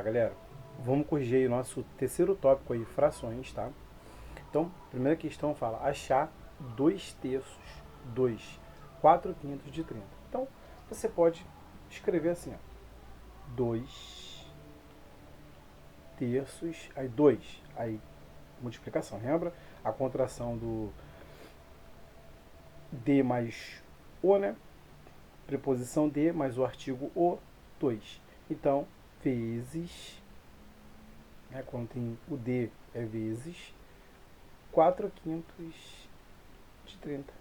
galera, vamos corrigir aí o nosso terceiro tópico aí, frações, tá? Então, primeira questão fala achar 2 terços, 4 quintos de 30. Então, você pode escrever assim, ó, 2 terços, aí 2, aí multiplicação, lembra? A contração do D mais O, né? Preposição D mais o artigo O, 2. Então, vezes, né, quando tem o D é vezes, 4 quintos de 30.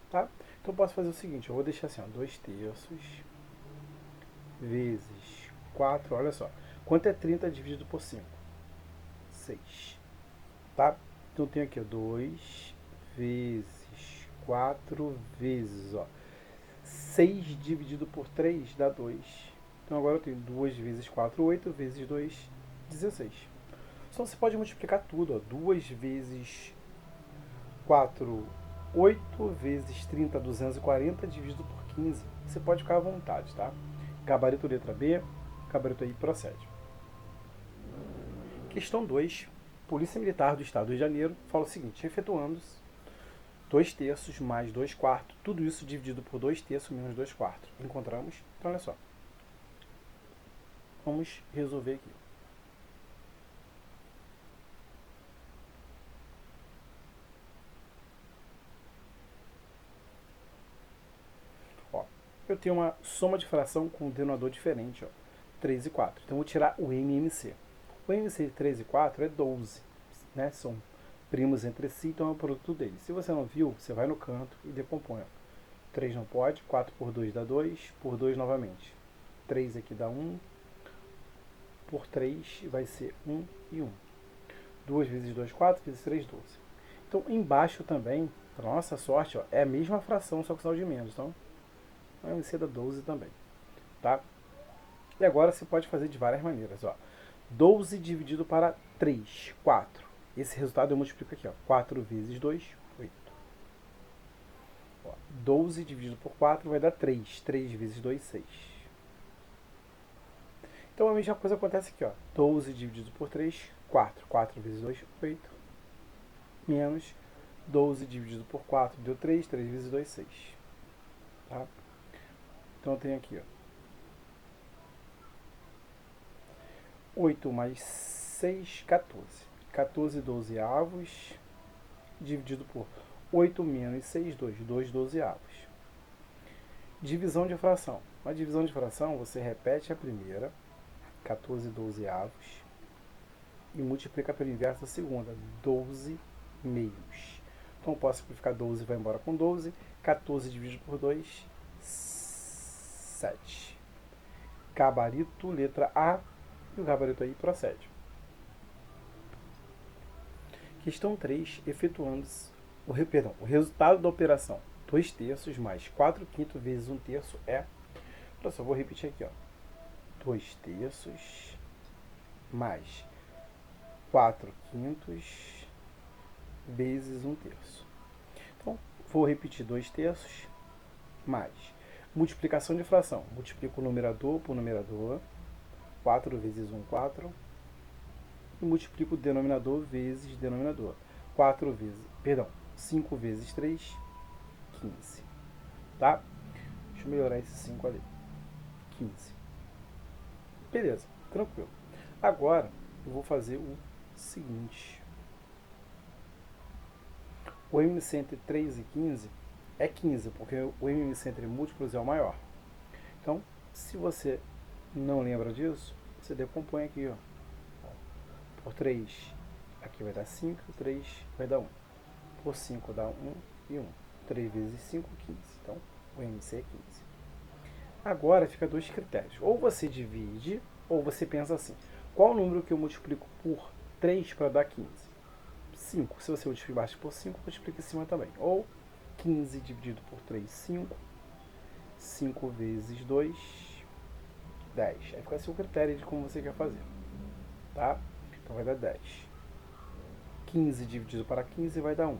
Tá? Então eu posso fazer o seguinte, eu vou deixar assim, ó, 2 terços vezes 4, olha só. Quanto é 30 dividido por 5? 6. Tá? Então eu tenho aqui, ó, 2 vezes 4 vezes, ó, 6 dividido por 3 dá 2. Então agora eu tenho 2 vezes 4, 8, vezes 2, 16. Então você pode multiplicar tudo, ó, 2 vezes 4, 8 vezes 30, 240, dividido por 15. Você pode ficar à vontade, tá? Gabarito letra B, gabarito aí procede. Questão 2. Polícia Militar do Estado do Rio de Janeiro fala o seguinte, efetuando-se 2 terços mais 2 quartos, tudo isso dividido por 2 terços menos 2 quartos. Encontramos? Então, olha só. Vamos resolver aqui. Ó, eu tenho uma soma de fração com um denominador diferente, ó, 3 e 4. Então, eu vou tirar o MMC. O MMC de 3 e 4 é 12, né? São primos entre si, então é o produto deles. Se você não viu, você vai no canto e decompõe. Ó. 3 não pode, 4 por 2 dá 2, por 2 novamente. 3 aqui dá 1, por 3 vai ser 1 e 1. 2 vezes 2, 4, vezes 3, 12. Então, embaixo também, para nossa sorte, ó, é a mesma fração, só com sinal de menos. Então, o MC dá 12 também. Tá? E agora você pode fazer de várias maneiras. Ó. 12 dividido para 3, 4. Esse resultado eu multiplico aqui. Ó. 4 vezes 2, 8. Ó, 12 dividido por 4 vai dar 3. 3 vezes 2, 6. Então a mesma coisa acontece aqui. Ó. 12 dividido por 3, 4. 4 vezes 2, 8. Menos 12 dividido por 4 deu 3. 3 vezes 2, 6. Tá? Então eu tenho aqui, ó, 8 mais 6, 14. 14 dozeavos dividido por 8 menos 6, 2. 2 dozeavos. Divisão de fração. Na divisão de fração, você repete a primeira, 14 dozeavos, e multiplica pelo inverso a segunda, 12 meios. Então eu posso simplificar 12, vai embora com 12. 14 dividido por 2, 7. Gabarito, letra A, e o gabarito aí procede. Questão 3, efetuando-se o resultado da operação 2 terços mais 4 quintos vezes 1 terço é... Olha só, vou repetir aqui, ó. 2 terços mais 4 quintos vezes 1 terço. Então, vou repetir 2 terços mais multiplicação de fração. Multiplico o numerador por numerador. 4 vezes 1, 4. E multiplico o denominador vezes denominador. 5 vezes 3, 15. Tá? Deixa eu melhorar esse 5 ali. 15. Beleza, tranquilo. Agora, eu vou fazer o seguinte. O MMC entre 3 e 15 é 15, porque o MMC entre múltiplos é o maior. Então, se você não lembra disso, você decompõe aqui, ó. Por 3, aqui vai dar 5, 3 vai dar 1. Por 5 dá 1 e 1. 3 vezes 5, 15. Então, o MC é 15. Agora fica dois critérios. Ou você divide, ou você pensa assim. Qual o número que eu multiplico por 3 para dar 15? 5. Se você multiplicar embaixo por 5, multiplica em cima também. Ou 15 dividido por 3, 5. 5 vezes 2, 10. Aí fica assim o critério de como você quer fazer. Tá? Então vai dar 10. 15 dividido para 15 vai dar 1.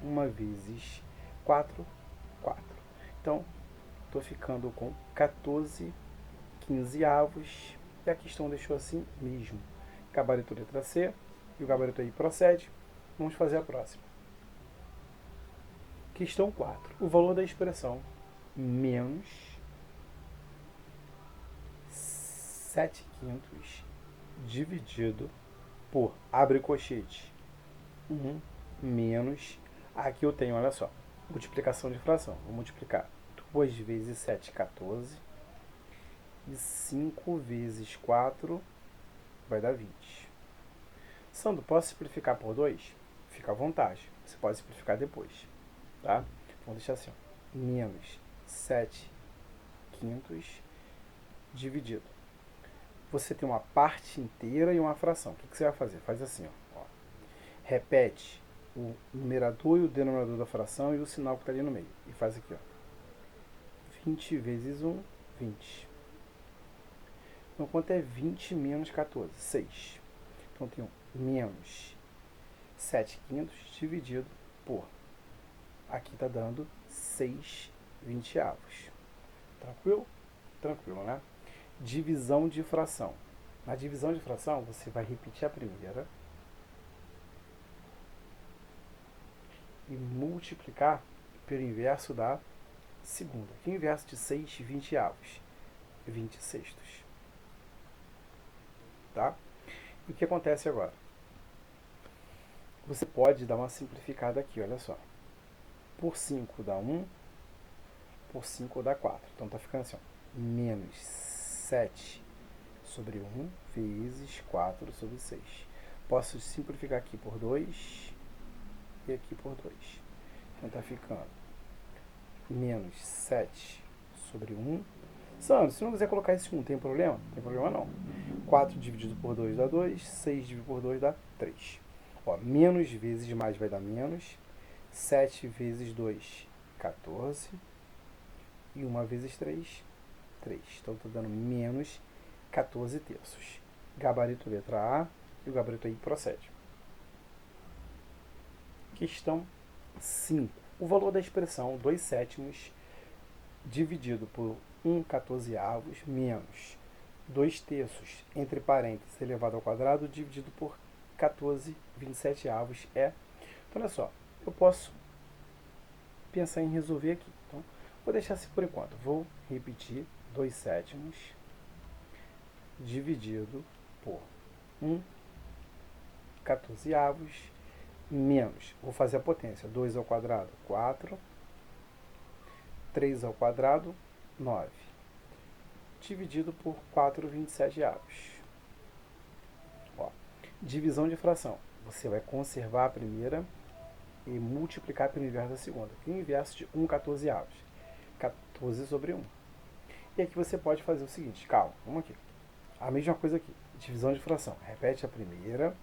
1 vezes 4, 4. Então, estou ficando com 14 quinzeavos E a questão deixou assim mesmo. Gabarito letra C e o gabarito aí procede. Vamos fazer a próxima. Questão 4. O valor da expressão menos 7/5 dividido por, abre colchete, 1 menos, aqui eu tenho, olha só, multiplicação de fração. Vou multiplicar 2 vezes 7, 14, e 5 vezes 4 vai dar 20. Sandro, posso simplificar por 2? Fica à vontade, você pode simplificar depois, tá? Vamos deixar assim, ó, menos 7/5 dividido. Você tem uma parte inteira e uma fração. O que você vai fazer? Faz assim, ó. Repete o numerador e o denominador da fração e o sinal que está ali no meio. E faz aqui, ó. 20 vezes 1, 20. Então, quanto é 20 menos 14? 6. Então, tem menos 7/5 dividido por. Aqui está dando 6/20. Tranquilo? Tranquilo, né? Divisão de fração. Na divisão de fração, você vai repetir a primeira e multiplicar pelo inverso da segunda. Que o inverso de 6/20? 20/6. Tá? E o que acontece agora? Você pode dar uma simplificada aqui, olha só. Por 5 dá 1, por 5 dá 4. Então tá ficando assim, ó, menos 7 sobre 1 vezes 4 sobre 6. Posso simplificar aqui por 2 e aqui por 2. Então está ficando menos 7 sobre 1. Sandro, se não quiser colocar esse 1, tem problema? Não tem problema não. 4 dividido por 2 dá 2, 6 dividido por 2 dá 3. Ó, menos vezes mais vai dar menos. 7 vezes 2, 14. E 1 vezes 3, 3. Então está dando menos 14 terços. Gabarito letra A e o gabarito aí procede. Questão 5. O valor da expressão 2/7 dividido por 1/14 menos 2/3 entre parênteses elevado ao quadrado dividido por 14/27 é. Então, olha só, eu posso pensar em resolver aqui. Então, vou deixar assim por enquanto. Vou repetir 2/7 dividido por 1/14 menos, vou fazer a potência, 2 ao quadrado, 4, 3 ao quadrado, 9, dividido por 4/27. Ó, divisão de fração, você vai conservar a primeira e multiplicar pelo inverso da segunda, que é o inverso de 1/14, 14 sobre 1. E aqui você pode fazer o seguinte, calma, vamos aqui, a mesma coisa aqui, divisão de fração, repete a primeira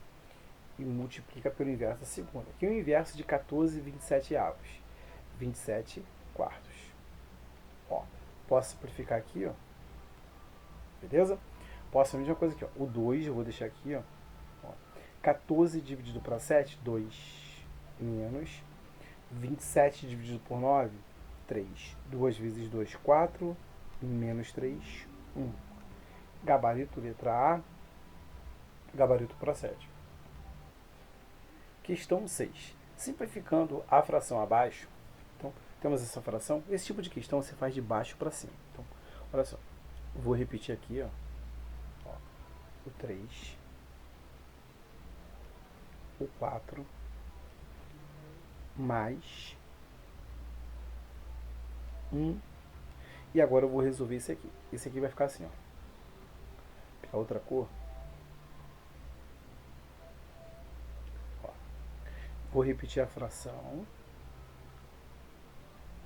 e multiplica pelo inverso da segunda. Aqui é o inverso de 14/27. 27 quartos. Ó, posso simplificar aqui, ó. Beleza? Posso a mesma coisa aqui, ó. O 2, eu vou deixar aqui, ó. 14 dividido para 7, 2 menos 27 dividido por 9, 3. 2 vezes 2, 4. Menos 3, 1. Gabarito letra A. Gabarito procede. Questão 6. Simplificando a fração abaixo, então, temos essa fração. Esse tipo de questão você faz de baixo para cima. Então, olha só. Vou repetir aqui, ó, o 3, o 4, mais 1. E agora eu vou resolver esse aqui. Esse aqui vai ficar assim, ó. Pegar outra cor. Vou repetir a fração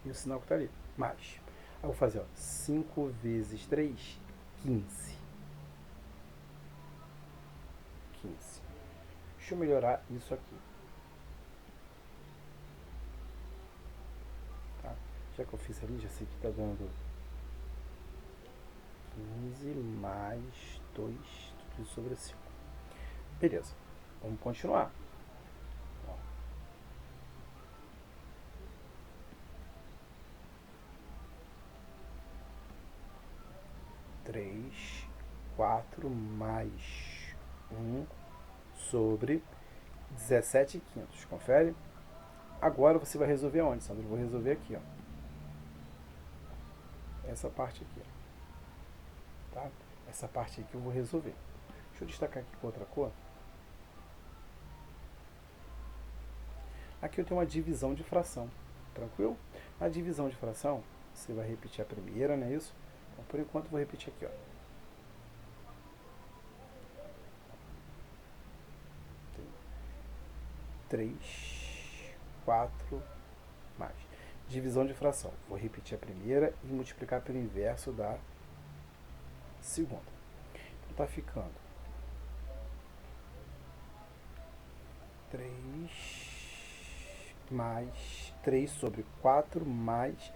e o sinal que está ali, mais. Aí eu vou fazer, ó, 5 vezes 3, 15. 15. Deixa eu melhorar isso aqui. Tá? Já que eu fiz ali, já sei que está dando 15 mais 2, tudo isso sobre 5. Beleza, vamos continuar. 3 4 mais 1 sobre 17 quintos. Confere? Agora você vai resolver aonde, Sandro? Eu vou resolver aqui, ó. Essa parte aqui, ó. Tá? Essa parte aqui eu vou resolver. Deixa eu destacar aqui com outra cor. Aqui eu tenho uma divisão de fração. Tranquilo? Na divisão de fração, você vai repetir a primeira, não é isso? Então, por enquanto, eu vou repetir aqui, ó. 3, 4 mais. Divisão de fração. Vou repetir a primeira e multiplicar pelo inverso da segunda. Então tá ficando 3 mais 3 sobre 4 mais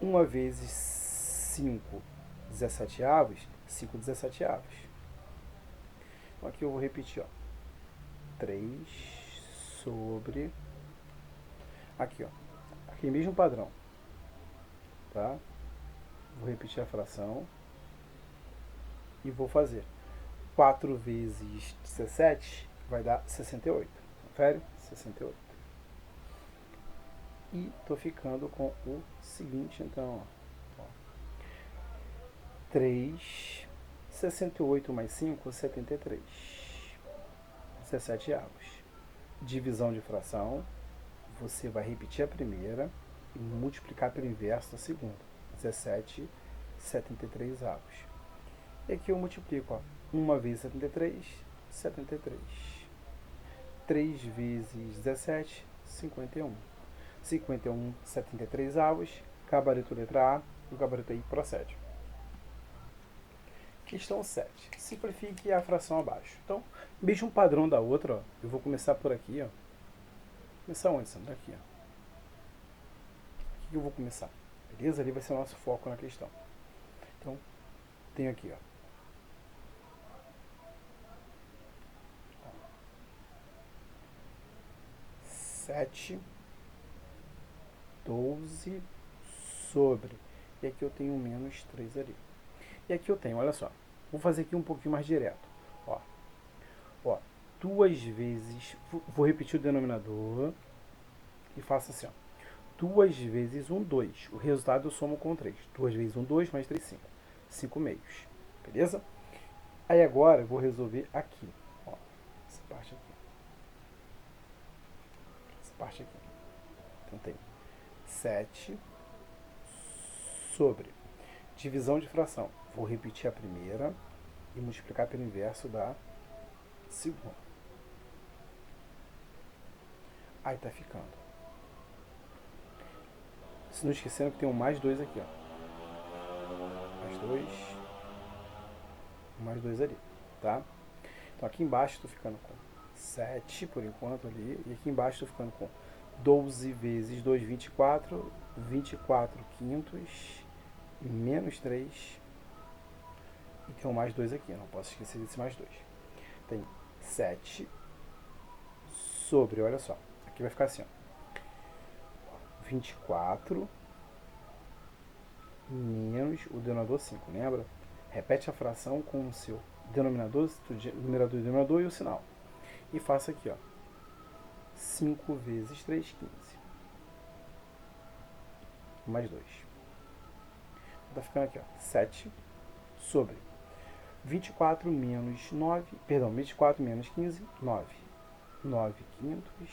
1 vezes 5 17avos, 5 17avos. Então aqui eu vou repetir, ó. 3 sobre... Aqui, ó. Aqui mesmo padrão. Tá? Vou repetir a fração. E vou fazer 4 vezes 17 vai dar 68. Confere? 68. E tô ficando com o seguinte, então, ó. 3, 68 mais 5, 73. 17 avos. Divisão de fração, você vai repetir a primeira e multiplicar pelo inverso da segunda. 17, 73 avos. E aqui eu multiplico, ó. 1 vezes 73, 73. 3 vezes 17, 51. 51, 73 avos. Gabarito letra A e o gabarito I procede. Questão 7. Simplifique a fração abaixo. Então, mesmo padrão da outra, ó, eu vou começar por aqui, ó. Começar onde, Sandro? Aqui, ó. Aqui que eu vou começar. Beleza? Ali vai ser o nosso foco na questão. Então, tenho aqui, ó. 7, 12 sobre. E aqui eu tenho menos 3 ali. E aqui eu tenho, olha só. Vou fazer aqui um pouquinho mais direto. Ó, 2 vezes... Vou repetir o denominador. E faço assim, ó. 2 vezes 1, 2. O resultado eu somo com 3. 2 vezes 1, 2, mais 3, 5. 5 meios. Beleza? Aí agora eu vou resolver aqui. Ó, essa parte aqui. Essa parte aqui. Então tem 7 sobre divisão de fração. Vou repetir a primeira e multiplicar pelo inverso da segunda. Aí tá ficando. Se não esquecendo que tem um mais 2 aqui, ó. Mais 2. Mais 2 ali, tá? Então aqui embaixo estou ficando com 7 por enquanto ali. E aqui embaixo estou ficando com 12 vezes 2, 24. 24 quintos. E menos 3. E tem um mais 2 aqui, não posso esquecer desse mais 2. Tem 7 sobre, olha só. Aqui vai ficar assim, ó. 24 menos o denominador 5, lembra? Repete a fração com o seu denominador, numerador e denominador e o sinal. E faça aqui, ó. 5 vezes 3, 15. Mais 2. Tá ficando aqui, ó. 7 sobre 24 menos 9, perdão, 24 menos 15, 9. 9 quintos,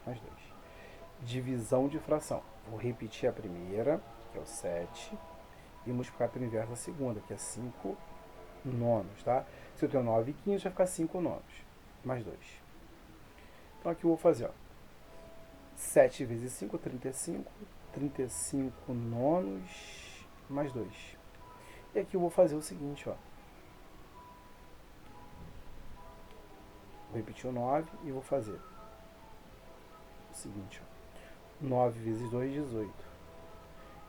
mais 2. Divisão de fração. Vou repetir a primeira, que é o 7, e multiplicar pelo inverso da segunda, que é 5 nonos, tá? Se eu tenho 9 quintos, vai ficar 5 nonos, mais 2. Então aqui eu vou fazer, ó. 7 vezes 5, 35. 35 nonos, mais 2. E aqui eu vou fazer o seguinte, ó. Vou repetir o 9 e vou fazer o seguinte, ó. 9 vezes 2, 18.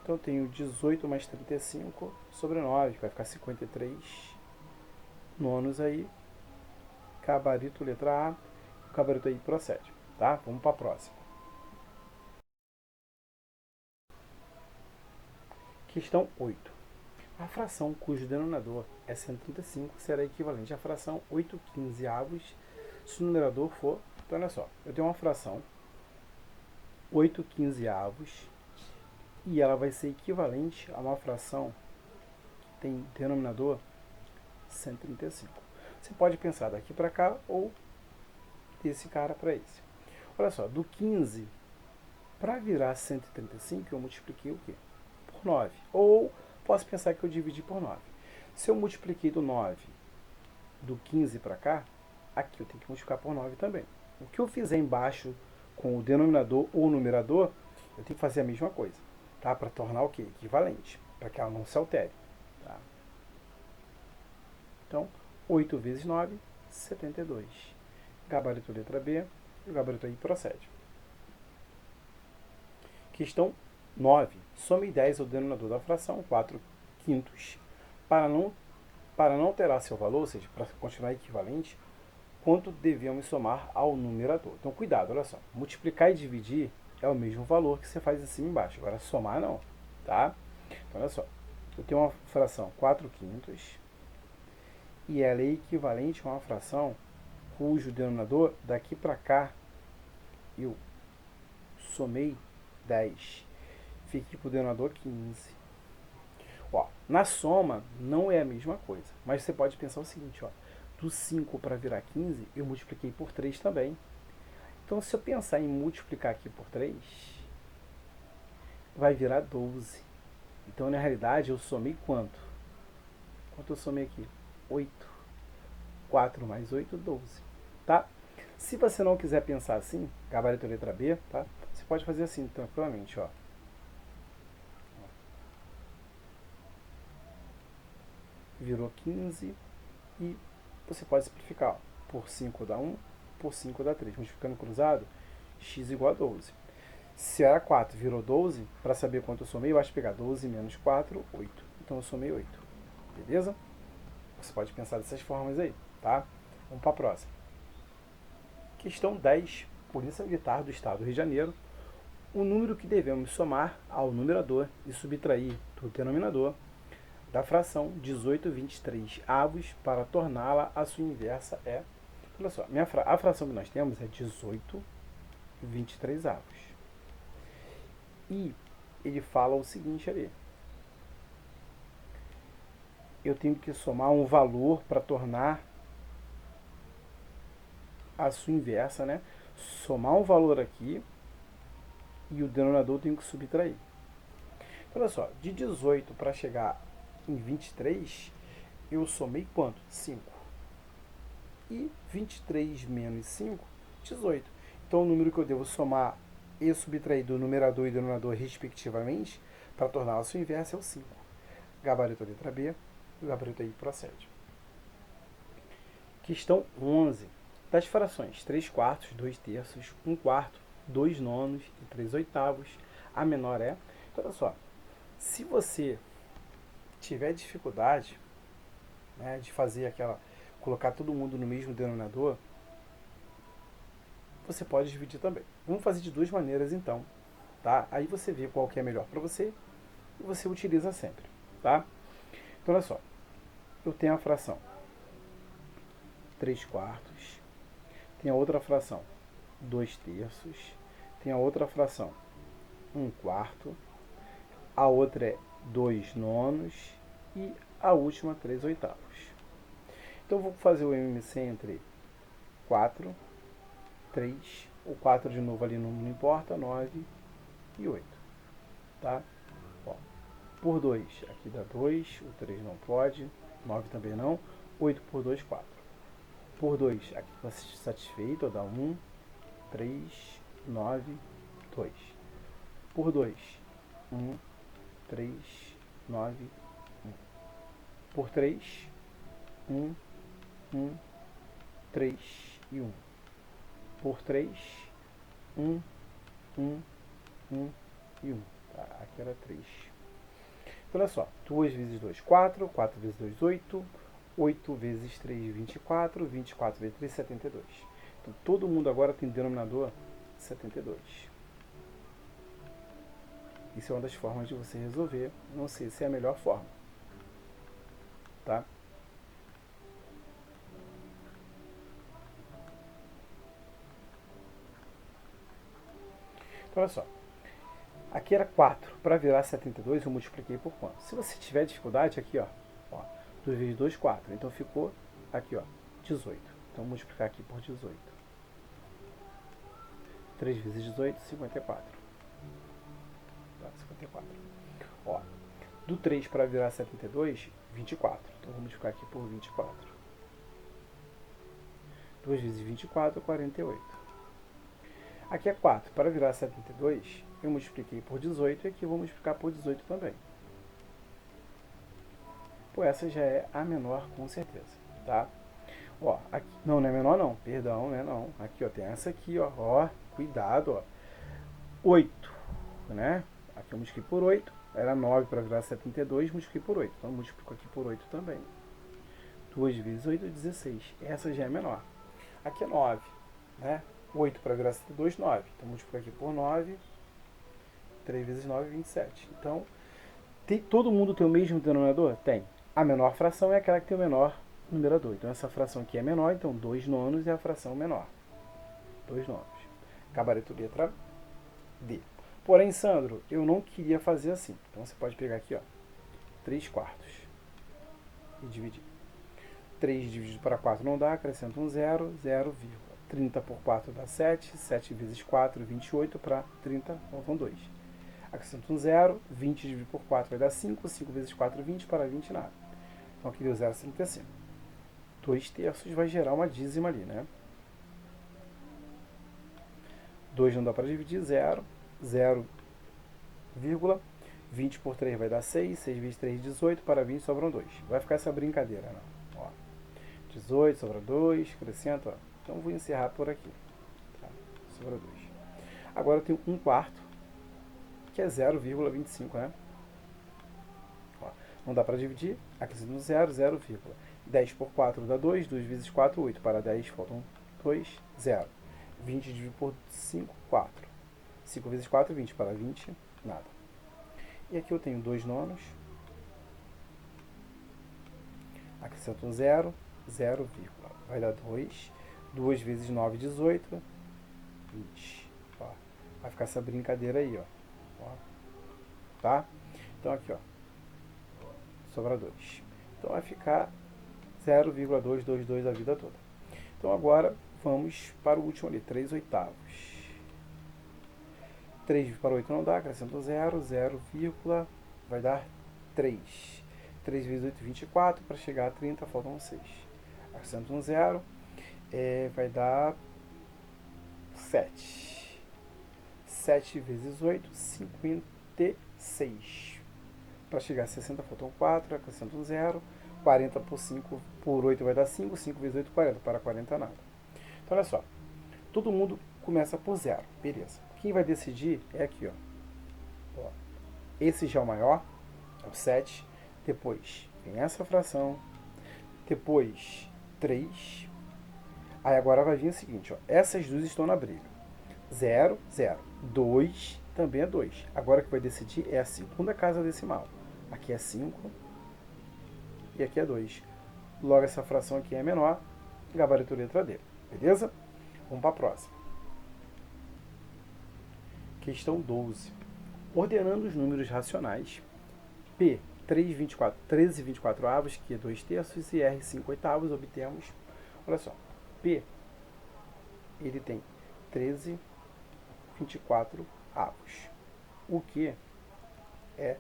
Então eu tenho 18 mais 35 sobre 9, que vai ficar 53 nonos aí. Gabarito letra A, o gabarito aí procede, tá? Vamos para a próxima. Questão 8. A fração cujo denominador é 135 será equivalente à fração 8/15 se o numerador for... Então, olha só, eu tenho uma fração 8/15 e ela vai ser equivalente a uma fração que tem denominador 135. Você pode pensar daqui para cá ou desse cara para esse. Olha só, do 15 para virar 135 eu multipliquei o quê? Por 9. Ou posso pensar que eu dividi por 9. Se eu multipliquei do 9 do 15 para cá, aqui eu tenho que multiplicar por 9 também. O que eu fizer embaixo com o denominador ou o numerador, eu tenho que fazer a mesma coisa, tá? Para tornar o quê? Equivalente, para que ela não se altere. Tá? Então, 8 vezes 9, 72. Gabarito letra B, e o gabarito aí procede. Questão 9. Some 10 ao denominador da fração, 4/5. Para não alterar seu valor, ou seja, para continuar equivalente, quanto devemos somar ao numerador? Então, cuidado, olha só. Multiplicar e dividir é o mesmo valor que você faz assim embaixo. Agora, somar não, tá? Então, olha só. Eu tenho uma fração 4/5 e ela é equivalente a uma fração cujo denominador daqui para cá eu somei 10. Fiquei para o denominador 15. Ó, na soma não é a mesma coisa, mas você pode pensar o seguinte, ó, do 5 para virar 15, eu multipliquei por 3 também. Então, se eu pensar em multiplicar aqui por 3, vai virar 12. Então, na realidade, eu somei quanto? Quanto eu somei aqui? 8. 4 mais 8, 12. Tá? Se você não quiser pensar assim, gabarito letra B, tá? Você pode fazer assim, tranquilamente, ó. Virou 15 e você pode simplificar. Ó. Por 5 dá 1, por 5 dá 3. Multiplicando cruzado, x igual a 12. Se era 4, virou 12, para saber quanto eu somei, eu acho que pegar 12 menos 4, 8. Então eu somei 8. Beleza? Você pode pensar dessas formas aí, tá? Vamos para a próxima. Questão 10. Polícia Militar do Estado do Rio de Janeiro. O número que devemos somar ao numerador e subtrair do denominador da fração 18/23 avos para torná-la a sua inversa é... Olha só, a fração que nós temos é 18/23 avos. E ele fala o seguinte ali. Eu tenho que somar um valor para tornar a sua inversa, né? Somar um valor aqui e o denominador eu tenho que subtrair. Então, olha só, de 18 para chegar em 23, eu somei quanto? 5. E 23 menos 5, 18. Então, o número que eu devo somar e subtrair do numerador e denominador, respectivamente, para tornar a sua inversa é o 5. Gabarito letra B, o gabarito aí procede. Questão 11. Das frações 3 quartos, 2 terços, 1 quarto, 2 nonos e 3 oitavos, a menor é... Então, olha só, se você tiver dificuldade, né, de fazer aquela... colocar todo mundo no mesmo denominador, você pode dividir também. Vamos fazer de duas maneiras, então. Tá? Aí você vê qual que é melhor para você e você utiliza sempre. Tá? Então, olha só. Eu tenho a fração 3 quartos. Tem a outra fração 2 terços. Tem a outra fração 1 quarto. A outra é 2 nonos. E a última 3 oitavos. Então, eu vou fazer o MMC entre 4, 3, o 4 de novo ali não importa, 9 e 8. Tá? Ó, por 2, aqui dá 2, o 3 não pode, 9 também não, 8 por 2, 4. Por 2, aqui está satisfeito, dá 1, 3, 9, 2. Por 2, 1, 3, 9, 1. Por 3, 1, 1, 3 e 1. Por 3, 1, 1, 1 e 1. Tá? Aqui era 3. Então, olha só. 2 vezes 2, 4. 4 vezes 2, 8. 8 vezes 3, 24. 24 vezes 3, 72. Então, todo mundo agora tem denominador 72. Isso é uma das formas de você resolver. Não sei se é a melhor forma. tá? Então, olha só. Aqui era 4. Para virar 72, eu multipliquei por quanto? Se você tiver dificuldade, aqui, ó 2 vezes 2, 4. Então, ficou aqui, ó, 18. Então, vou multiplicar aqui por 18. 3 vezes 18, 54. Tá, 54. Ó, do 3 para virar 72, 24. Então, vou multiplicar aqui por 24. 2 vezes 24, 48. Aqui é 4. Para virar 72, eu multipliquei por 18 e aqui eu vou multiplicar por 18 também. Pô, essa já é a menor com certeza, tá? Ó, aqui, não é menor não, perdão, né, não. Aqui, ó, tem essa aqui, ó, cuidado, ó. 8, né? Aqui eu multipliquei por 8, era 9 para virar 72, multipliquei por 8. Então, eu multiplico aqui por 8 também. 2 vezes 8, 16. Essa já é menor. Aqui é 9, né? 8 para virar 72, 9. Então, multiplico aqui por 9. 3 vezes 9, 27. Então, todo mundo tem o mesmo denominador? Tem. A menor fração é aquela que tem o menor numerador. Então, essa fração aqui é menor, então 2 nonos é a fração menor. 2 nonos. Gabarito letra D. Porém, Sandro, eu não queria fazer assim. Então, você pode pegar aqui, ó, 3 quartos e dividir. 3 dividido para 4 não dá, acrescenta um 0, 0, 30 por 4 dá 7, 7 vezes 4, 28, para 30, faltam 2. Acrescenta um 0, 20 dividido por 4 vai dar 5, 5 vezes 4, 20, para 20 nada. Então aqui deu 0,35. 2 terços vai gerar uma dízima ali, né? 2 não dá para dividir, 0, 0, 20 por 3 vai dar 6, 6 vezes 3, 18, para 20 sobram 2. Vai ficar essa brincadeira, não? Ó, 18, sobra 2, acrescenta, ó. Então vou encerrar por aqui. Tá? Sobra 2. Agora eu tenho 1 quarto, que é 0,25, né? Ó, não dá para dividir, acrescenta um 0, 0, 10 por 4 dá 2, 2 vezes 4, 8, para 10 faltam 2, 0. 20 dividido por 5, 4. 5 vezes 4, 20, para 20, nada. E aqui eu tenho 2 nonos, acrescento um 0, 0, vai dar 2, 2 vezes 9, 18, 20. Ó, vai ficar essa brincadeira aí, ó. Tá? Então aqui, ó, sobra 2. Então vai ficar 0,222 a vida toda. Então agora vamos para o último ali, 3 oitavos. 3 para 8 não dá, acrescento 0, 0, vai dar 3. 3 vezes 8, 24, para chegar a 30 faltam 6. Acrescento um 0, vai dar 7. 7 vezes 8, 56. Para chegar a 60 faltam 4, acrescento um 0. 40 por 5 por 8 vai dar 5, 5 vezes 8, 40, para 40 nada. Então olha só, todo mundo começa por 0, beleza. Quem vai decidir é aqui, ó. Esse já é o maior, é o 7, depois vem essa fração, depois 3, aí agora vai vir o seguinte, ó, essas duas estão na briga, 0, 0, 2, também é 2. Agora que vai decidir é a segunda casa decimal, aqui é 5 e aqui é 2. Logo essa fração aqui é menor, gabarito letra D, beleza? Vamos para a próxima. Questão 12. Ordenando os números racionais, P 13 24 avos, que é 2 terços, e R 5 oitavos, obtemos, olha só, P, ele tem 13 24 avos, o que é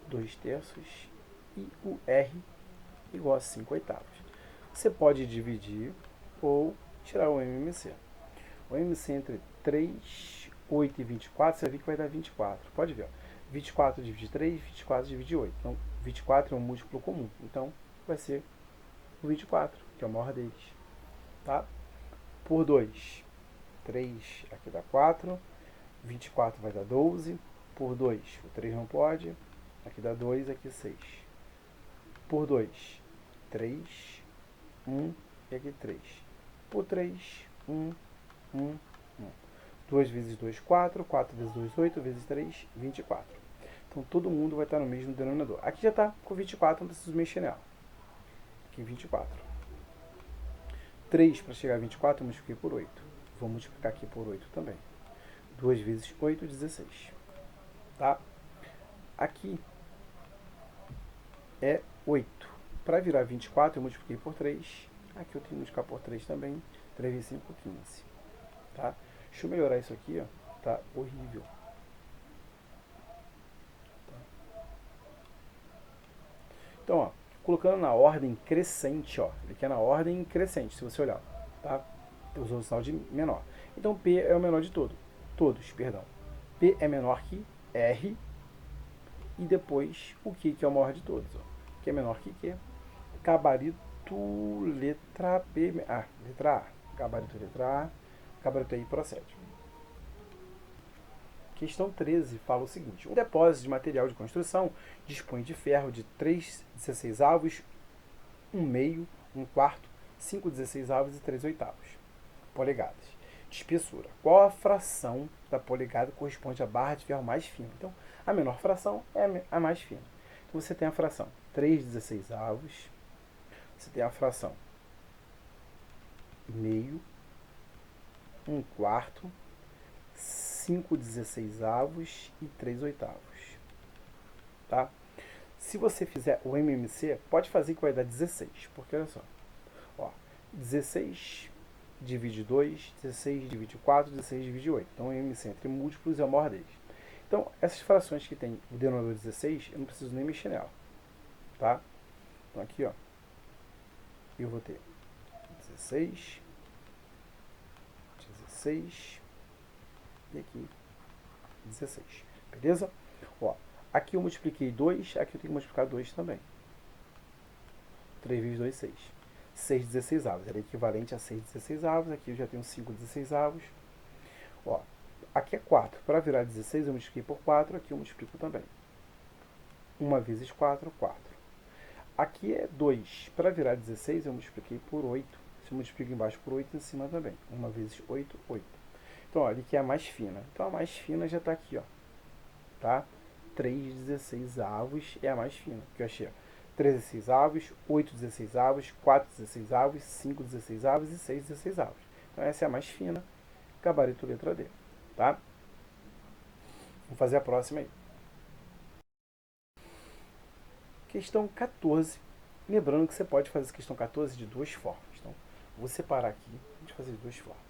2 terços, e o R igual a 5 oitavos. Você pode dividir ou tirar o MMC. O MMC entre 3, 8 e 24, você vai ver que vai dar 24. Pode ver, ó. 24 divide 3, 24 divide 8. Então, 24 é um múltiplo comum. Então, vai ser o 24, que é o maior deles. Tá? Por 2, 3 aqui dá 4. 24 vai dar 12. Por 2, o 3 não pode. Aqui dá 2, aqui 6. Por 2, 3, 1 e aqui 3. Por 3, 1, 1, 1. 2 vezes 2, 4. 4 vezes 2, 8. Vezes 3, 24. Então, todo mundo vai estar no mesmo denominador. Aqui já está com 24, não preciso mexer nela. Aqui 24. 3 para chegar a 24 eu multipliquei por 8. Vou multiplicar aqui por 8 também. 2 vezes 8, 16. Tá? Aqui é 8. Para virar 24 eu multipliquei por 3. Aqui eu tenho que multiplicar por 3 também. 3 vezes 5, 15. Tá? Deixa eu melhorar isso aqui, ó. Tá horrível. Então, ó, colocando na ordem crescente, ó. Ele aqui é na ordem crescente, se você olhar, tá? Eu usou o sinal de menor. Então, P é o menor de todos, perdão. P é menor que R. E depois, o Q, que é o maior de todos, ó. Que é menor que Q. Gabarito, letra P. Letra A. Gabarito, letra A. Gabarito aí procede. Questão 13 fala o seguinte: um depósito de material de construção dispõe de ferro de 3/16 avos, 1/2, 1/4, 5/16 avos e 3/8 polegadas de espessura. Qual a fração da polegada corresponde à barra de ferro mais fina? Então, a menor fração é a mais fina. Então, você tem a fração 3/16 avos, você tem a fração 1/2, 1/4, 5/16 avos e 3/8. Tá? Se você fizer o MMC, pode fazer que vai dar 16, porque olha só, ó, 16 divide 2, 16 divide 4, 16 divide 8. Então o MMC entre múltiplos é o maior deles. Então, essas frações que tem o denominador 16, eu não preciso nem mexer nela. Tá? Então aqui, ó, eu vou ter 16, 16 e aqui 16. Beleza? Ó, aqui eu multipliquei 2, aqui eu tenho que multiplicar 2 também. 3 vezes 2, 6. 6/16 avos. Era equivalente a 6/16 avos. Aqui eu já tenho 5/16 avos. Ó, aqui é 4. Para virar 16 eu multipliquei por 4. Aqui eu multiplico também. 1 vezes 4, 4. Aqui é 2. Para virar 16 eu multipliquei por 8. Se eu multiplico embaixo por 8, em cima também. 1 vezes 8, 8. Então, olha, aqui é a mais fina. Então, a mais fina já está aqui, ó. Tá? 3/16 avos é a mais fina. Que eu achei, ó. 3/16 avos, 8/16 avos, 4/16 avos, 5/16 avos e 6/16 avos. Então, essa é a mais fina. Gabarito letra D. Tá? Vamos fazer a próxima aí. Questão 14. Lembrando que você pode fazer essa questão 14 de duas formas. Então, vou separar aqui. Vamos fazer de duas formas.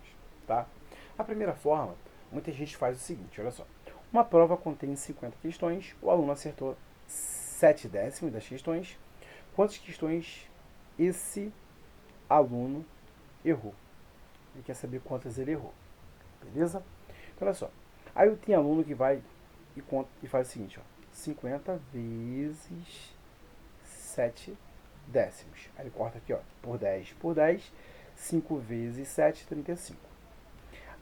Tá? A primeira forma, muita gente faz o seguinte, olha só. Uma prova contém 50 questões, o aluno acertou 7/10 das questões. Quantas questões esse aluno errou? Ele quer saber quantas ele errou. Beleza? Então, olha só. Aí tem aluno que vai e conta e faz o seguinte, ó. 50 vezes 7/10. Aí ele corta aqui, ó, por 10 por 10. 5 vezes 7, 35.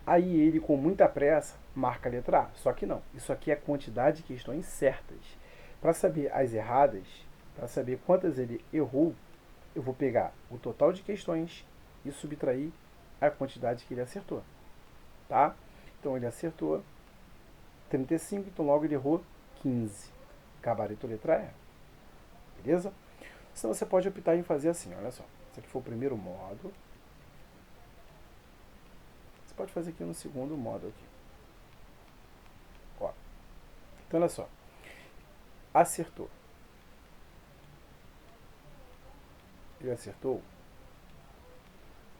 Aí ele, com muita pressa, marca a letra A. Só que não. Isso aqui é a quantidade de questões certas. Para saber as erradas, para saber quantas ele errou, eu vou pegar o total de questões e subtrair a quantidade que ele acertou. Tá? Então ele acertou 35, então logo ele errou 15. Gabarito letra E. Beleza? Senão você pode optar em fazer assim, olha só. Esse aqui foi o primeiro modo. Você pode fazer aqui no segundo modo aqui. Ó. Então olha só. Acertou. Ele acertou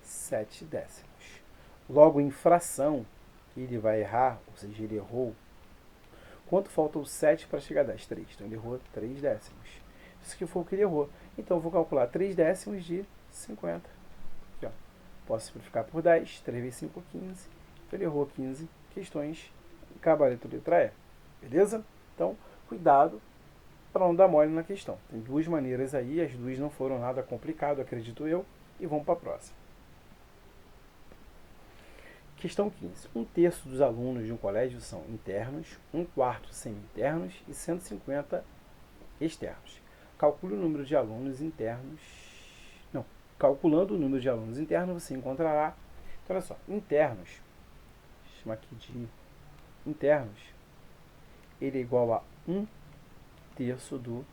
7/10. Logo, em fração, ele vai errar, ou seja, ele errou. Quanto faltou 7 para chegar a 10? 3. Então ele errou 3/10. Isso que foi o que ele errou. Então eu vou calcular 3/10 de 50. Aqui, ó. Posso simplificar por 10. 3 vezes 5, 15. Então ele errou 15 questões. Gabarito letra E. Beleza? Então, cuidado para não dar mole na questão. Tem duas maneiras aí, as duas não foram nada complicado, acredito eu, e vamos para a próxima. Questão 15. 1/3 dos alunos de um colégio são internos, 1/4 semi-internos e 150 externos. Calcule o número de alunos internos. Não, calculando o número de alunos internos, você encontrará. Então, olha só, internos, chama aqui de internos, ele é igual a 1/3 do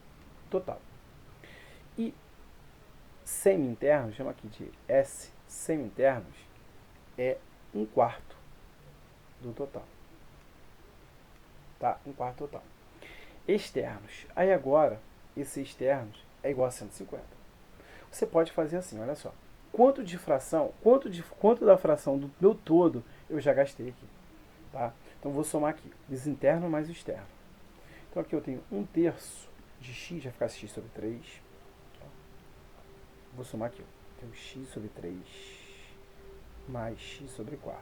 total. E semi-internos, chama aqui de S semi-internos, é 1/4 do total. Tá? 1/4 total. Externos. Aí agora, esse externos é igual a 150. Você pode fazer assim, olha só. Quanto da fração do meu todo eu já gastei aqui. Tá? Então vou somar aqui. Os internos mais o externo. Então aqui eu tenho 1/3 de x, vai ficar x sobre 3. Vou somar aqui. Tenho x sobre 3 mais x sobre 4.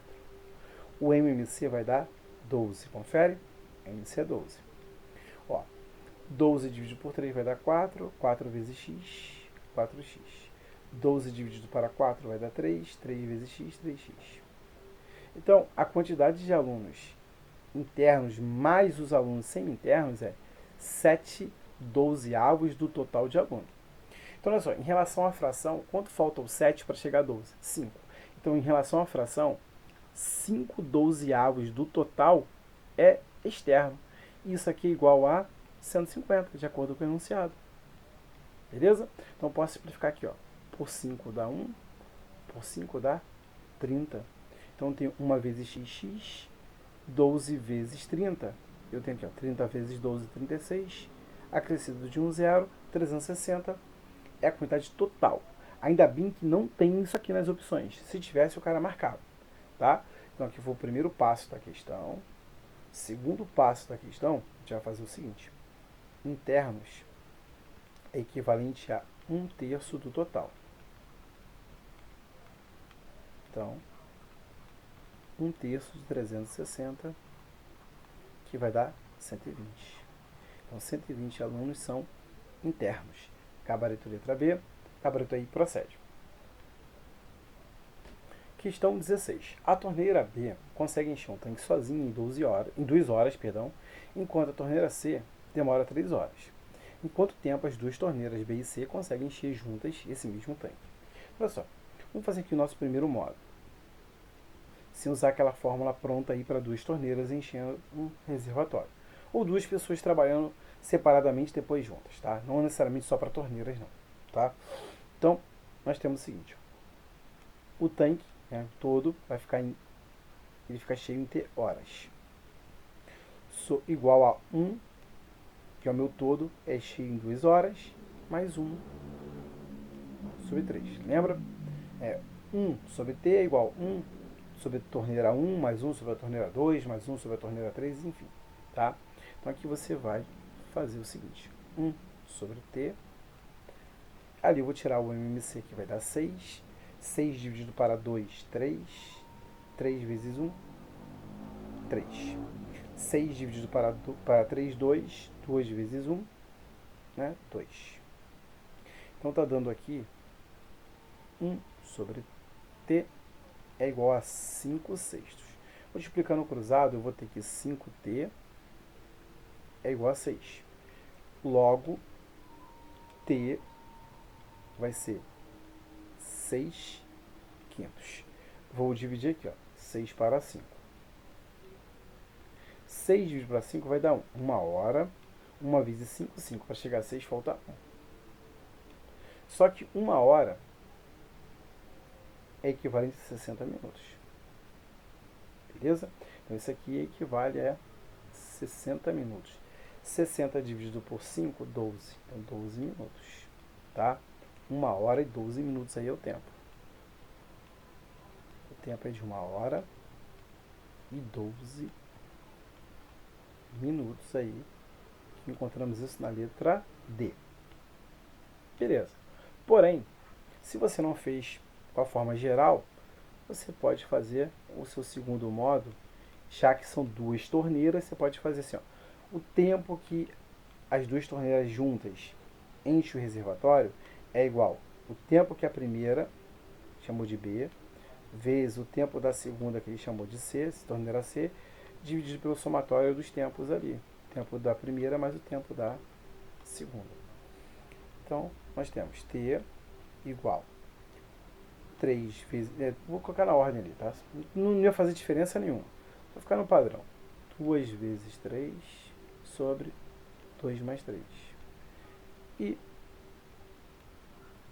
O MMC vai dar 12. Confere? MMC é 12. Ó, 12 dividido por 3 vai dar 4. 4 vezes x, 4x. 12 dividido para 4 vai dar 3. 3 vezes x, 3x. Então, a quantidade de alunos internos mais os alunos semi-internos é 7/12 do total de alunos. Então, olha só, em relação à fração, quanto falta o 7 para chegar a 12? 5. Então, em relação à fração, 5/12 do total é externo. Isso aqui é igual a 150, de acordo com o enunciado. Beleza? Então, posso simplificar aqui. Ó. Por 5 dá 1, por 5 dá 30. Então, eu tenho 1 vezes x, 12 vezes 30. Eu tenho aqui, ó, 30 vezes 12, 36. Acrescido de 1, 0, 360 é a quantidade total. Ainda bem que não tem isso aqui nas opções. Se tivesse, o cara marcava. Tá? Então, aqui foi o primeiro passo da questão. Segundo passo da questão, a gente vai fazer o seguinte. Internos é equivalente a 1/3 do total. Então, 1/3 de 360, que vai dar 120. Então, 120 alunos são internos. Gabarito letra B, gabarito aí procede. Questão 16. A torneira B consegue encher um tanque sozinha em 2 horas, enquanto a torneira C demora 3 horas. Em quanto tempo as duas torneiras B e C conseguem encher juntas esse mesmo tanque? Olha só, vamos fazer aqui o nosso primeiro modo. Sem usar aquela fórmula pronta aí para duas torneiras enchendo um reservatório. Ou duas pessoas trabalhando separadamente depois juntas, tá? Não necessariamente só para torneiras, não, tá? Então, nós temos o seguinte. O tanque, né, todo vai ficar ele fica cheio em T horas. Igual a 1, que é o meu todo, é cheio em 2 horas, mais 1 sobre 3. Lembra? 1 sobre T é igual a 1 sobre a torneira 1, mais 1 sobre a torneira 2, mais 1 sobre a torneira 3, enfim. Tá? Então aqui você vai fazer o seguinte. 1 sobre T. Ali eu vou tirar o MMC, que vai dar 6. 6 dividido para 2, 3. 3 vezes 1, 3. 6 dividido para 3, 2. 2 vezes 1, né? 2. Então está dando aqui 1 sobre T é igual a 5/6. Multiplicando o cruzado, eu vou ter que 5T é igual a 6. Logo, T vai ser 6/5. Vou dividir aqui, ó, 6 para 5. 6 dividido para 5 vai dar 1. 1 hora. 1 vezes 5, 5. Para chegar a 6, falta 1. Só que 1 hora é equivalente a 60 minutos. Beleza? Então, isso aqui equivale a 60 minutos. 60 dividido por 5, 12. Então, 12 minutos. Tá? 1 hora e 12 minutos aí é o tempo. O tempo é de 1 hora e 12 minutos aí. Encontramos isso na letra D. Beleza. Porém, se você não fez com a forma geral, você pode fazer o seu segundo modo, já que são duas torneiras, você pode fazer assim, ó, o tempo que as duas torneiras juntas enchem o reservatório é igual o tempo que a primeira chamou de B, vezes o tempo da segunda que ele chamou de C, torneira C, dividido pelo somatório dos tempos ali. O tempo da primeira mais o tempo da segunda. Então, nós temos T igual 3 vezes... vou colocar na ordem ali, tá? Não ia fazer diferença nenhuma. Vou ficar no padrão. 2 vezes 3 sobre 2 mais 3. E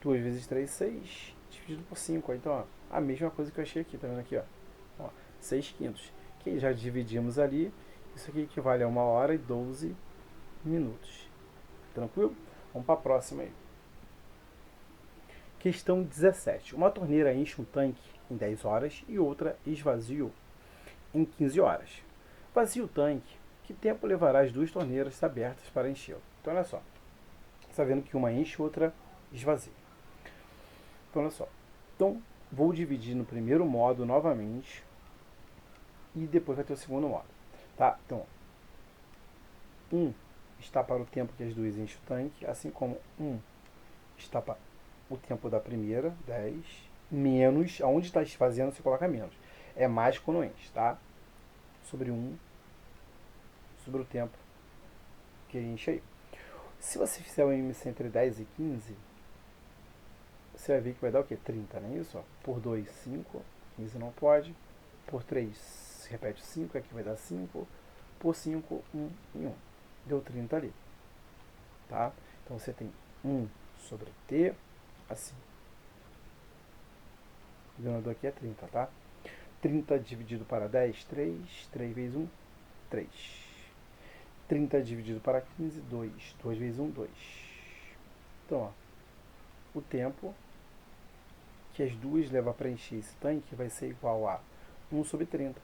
2 vezes 3, 6, dividido por 5. Então, ó, a mesma coisa que eu achei aqui, tá vendo aqui, ó? 6 quintos. Que já dividimos ali. Isso aqui equivale a 1 hora e 12 minutos. Tranquilo? Vamos para a próxima aí. Questão 17. Uma torneira enche um tanque em 10 horas e outra esvazia em 15 horas. Vazia o tanque. Que tempo levará as duas torneiras abertas para enchê-lo? Então, olha só. Você está vendo que uma enche e outra esvazia. Então, olha só. Então, vou dividir no primeiro modo novamente e depois vai ter o segundo modo. Tá? Então, 1 está para o tempo que as duas enchem o tanque, assim como 1 está para o tempo da primeira, 10, menos, aonde está esvaziando você coloca menos. É mais quando enche, tá? Sobre 1, sobre o tempo que enche aí. Se você fizer o IMC entre 10 e 15, você vai ver que vai dar o quê? 30, não é isso? Ó, por 2, 5, 15 não pode. Por 3, repete 5, aqui vai dar 5. Por 5, 1 e 1. Deu 30 ali. Tá? Então você tem 1 sobre T, assim. O denominador aqui é 30, tá? 30 dividido para 10, 3. 3 vezes 1, 3. 30 dividido para 15, 2. 2 vezes 1, 2. Então, ó, o tempo que as duas levam para encher esse tanque vai ser igual a 1 sobre 30.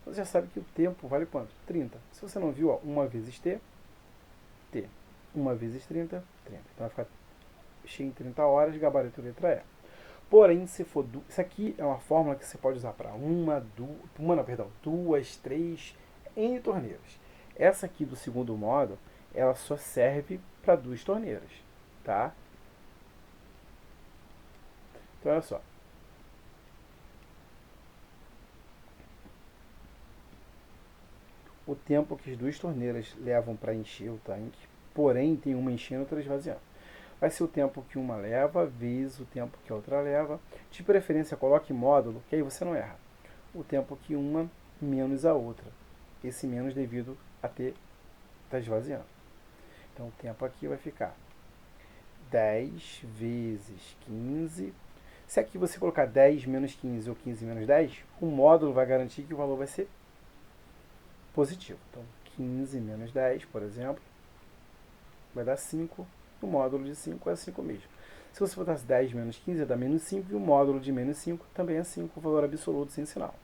Então, você já sabe que o tempo vale quanto? 30. Se você não viu, ó, 1 vezes T, T. 1 vezes 30, 30. Então vai ficar cheio em 30 horas, gabarito letra E. Porém, se for isso aqui é uma fórmula que você pode usar para duas, três, N torneiras. Essa aqui do segundo modo, ela só serve para duas torneiras, tá? Então, olha só. O tempo que as duas torneiras levam para encher o tanque, porém tem uma enchendo e outra esvaziando. Vai ser o tempo que uma leva vezes o tempo que a outra leva. De preferência, coloque módulo, que aí você não erra. O tempo que uma menos a outra. Esse menos devido a ter está esvaziando. Então, o tempo aqui vai ficar 10 vezes 15. Se aqui você colocar 10 menos 15 ou 15 menos 10, o módulo vai garantir que o valor vai ser positivo. Então, 15 menos 10, por exemplo, vai dar 5. O módulo de 5 é 5 mesmo. Se você botasse 10 menos 15, dá menos 5, e o módulo de menos 5 também é 5, o valor absoluto sem sinal.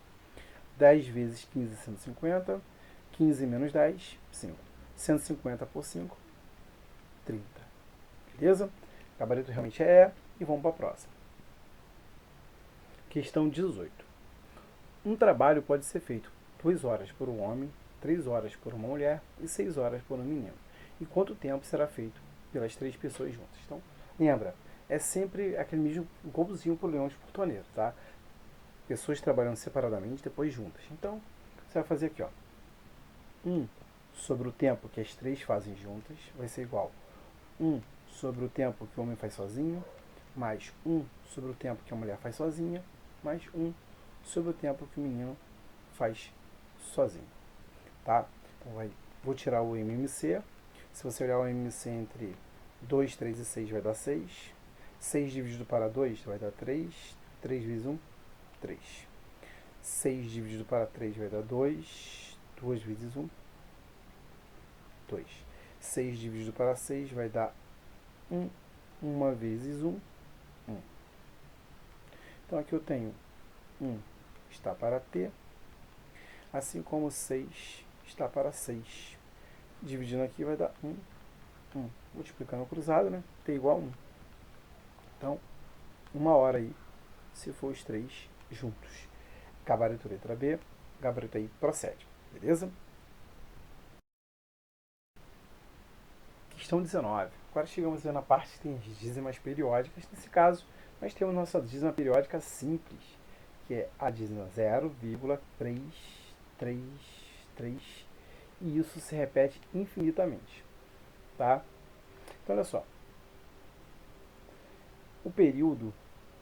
10 vezes 15, 150. 15 menos 10, 5. 150 por 5, 30. Beleza? O gabarito realmente é E. E vamos para a próxima. Questão 18. Um trabalho pode ser feito 2 horas por um homem, 3 horas por uma mulher e 6 horas por um menino. E quanto tempo será feito pelas 3 pessoas juntas? Então, lembra, é sempre aquele mesmo golzinho por leões por torneiro, tá? Pessoas trabalhando separadamente, depois juntas. Então, você vai fazer aqui, ó. 1 sobre o tempo que as 3 fazem juntas vai ser igual 1 sobre o tempo que o homem faz sozinho, mais 1 sobre o tempo que a mulher faz sozinha, mais 1 sobre o tempo que o menino faz sozinho. Tá? Então, vou tirar o MMC. Se você olhar o MMC entre 2, 3 e 6, vai dar 6. 6 dividido para 2 vai dar 3. 3 vezes 1, 3. 6 dividido para 3 vai dar 2. 2 vezes 1, 2. 6 dividido para 6 vai dar 1. 1 vezes 1, 1. Então aqui eu tenho 1 está para T, assim como 6 está para 6. Dividindo aqui vai dar 1, 1. Multiplicando cruzado, né? T igual a 1. Então, 1 hora aí, se for os 3 juntos. Gabarito letra B, gabarito aí procede. Beleza? Questão 19. Agora chegamos na parte que tem as dízimas periódicas. Nesse caso, nós temos nossa dízima periódica simples, que é a dízima 0,333, e isso se repete infinitamente. Tá? Então, olha só. O período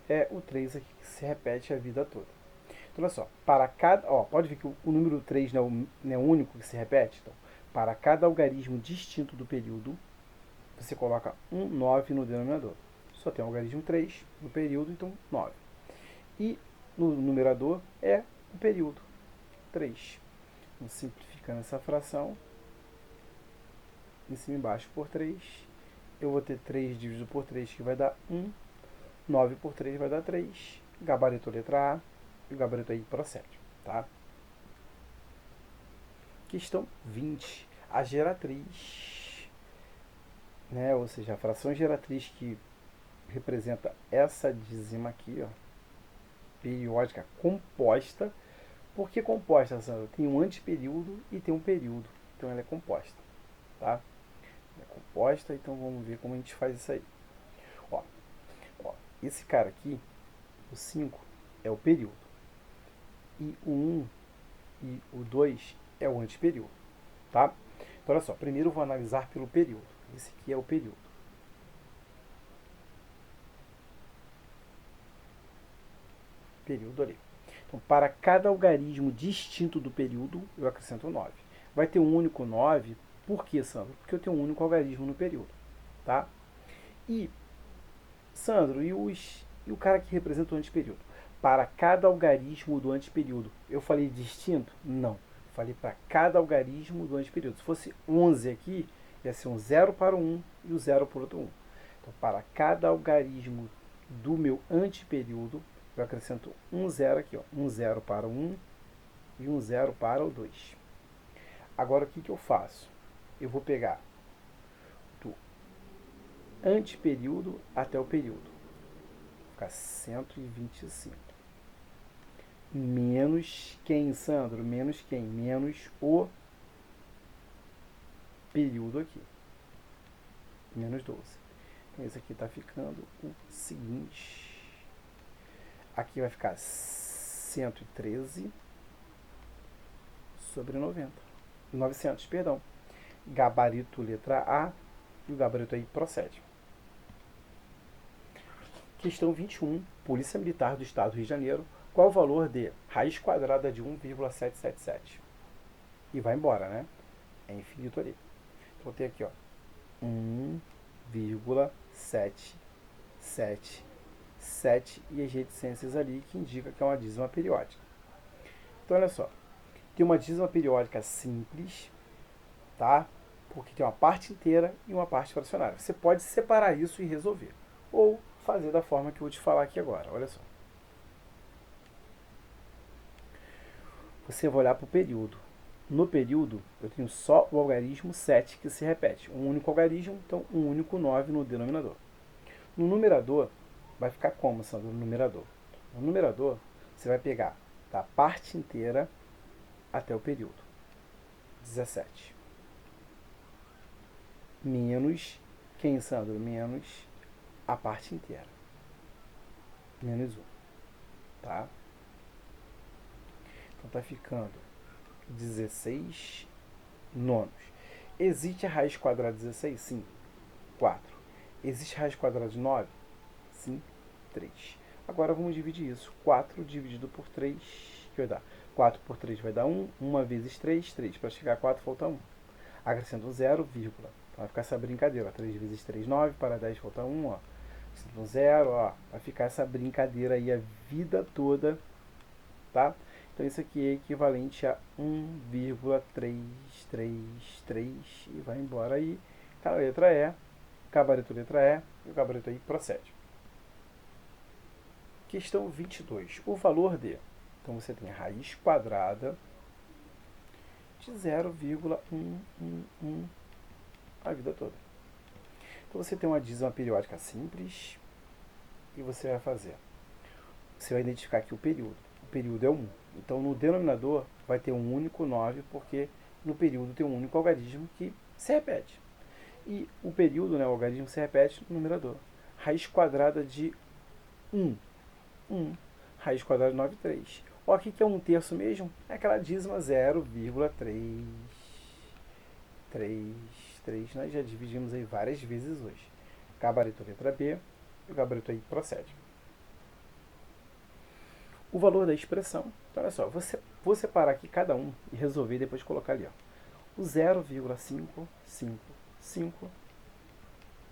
é o 3 aqui, que se repete a vida toda. Então, olha só. Para cada, pode ver que o número 3 não é o único que se repete? Então, para cada algarismo distinto do período, você coloca um 9 no denominador. só tem o algarismo 3 no período, então 9. E no numerador é o período, 3. Então, simplificando essa fração, em cima e embaixo por 3, eu vou ter 3 dividido por 3, que vai dar 1. 9 por 3 vai dar 3. Gabarito letra A, e o gabarito aí procede, tá? Questão 20. A geratriz, né, ou seja, a fração geratriz que representa essa dízima aqui, ó, periódica composta. Por que composta, Sandra? Tem um anteperíodo e tem um período, então ela é composta, tá? É composta, então vamos ver como a gente faz isso aí. Ó, esse cara aqui, o 5, é o período, e o 1 e o 2 é o anteperíodo, tá? Então olha só, primeiro eu vou analisar pelo período. Esse aqui é o período. Período ali. Então, para cada algarismo distinto do período, eu acrescento 9. Vai ter um único 9, por quê, Sandro? Porque eu tenho um único algarismo no período, tá? E, Sandro, e o cara que representa o anteperíodo? Para cada algarismo do anteperíodo, eu falei distinto? Não. Falei para cada algarismo do anteperíodo. Se fosse 11 aqui, ia ser um 0 para o 1 e o 0 para o outro 1. Então, para cada algarismo do meu anteperíodo, eu acrescento um 0 aqui, ó. Um 0 para o 1 e um 0 para o 2. Agora, o que eu faço? Eu vou pegar do anteperíodo até o período. Vai ficar 125. Menos quem, Sandro? Menos quem? Menos o período aqui. Menos 12. Então, esse aqui está ficando o seguinte. Aqui vai ficar 113 sobre 90. 900, perdão. Gabarito letra A, e o gabarito aí procede. Questão 21. Polícia Militar do Estado do Rio de Janeiro. Qual o valor de raiz quadrada de 1,777? E vai embora, né? É infinito ali. Então tem aqui, ó, 1,777 e as reticências ali que indica que é uma dízima periódica. Então olha só, tem uma dízima periódica simples, tá? Porque tem uma parte inteira e uma parte fracionária. Você pode separar isso e resolver, ou fazer da forma que eu vou te falar aqui agora. Olha só. Você vai olhar para o período. No período, eu tenho só o algarismo 7 que se repete. Um único algarismo, então um único 9 no denominador. No numerador, vai ficar como, Sandro, no numerador? No numerador, você vai pegar da parte inteira até o período. 17. Menos, quem, Sandro? Menos a parte inteira. Menos 1. Tá? Então tá ficando 16 nonos. Existe a raiz quadrada de 16? Sim. 4. Existe a raiz quadrada de 9? Sim. 3. Agora vamos dividir isso. 4 dividido por 3, que vai dar? 4 por 3 vai dar 1. 1 vezes 3, 3. Para chegar a 4 falta 1. Acrescento um 0, vírgula. Então vai ficar essa brincadeira. 3 vezes 3, 9. Para 10 falta 1, ó. Acrescento um 0, ó. Vai ficar essa brincadeira aí a vida toda, tá? Então isso aqui é equivalente a 1,333 e vai embora aí. A letra E, gabarito letra E, e o gabarito aí procede. Questão 22. O valor de... Então você tem a raiz quadrada de 0,111 a vida toda. Então você tem uma dízima periódica simples e você vai fazer. Você vai identificar aqui o período. O período é 1. Então no denominador vai ter um único 9, porque no período tem um único algarismo que se repete. E o período, né, o algarismo se repete no numerador. Raiz quadrada de 1. 1. Raiz quadrada de 9, 3. Ó, aqui que é 1/3 mesmo, é aquela dízima 0,333. Nós já dividimos aí várias vezes hoje. Gabarito letra B, e o gabarito aí procede. O valor da expressão, então olha só, vou separar aqui cada um e resolver e depois colocar ali, ó. O 0,555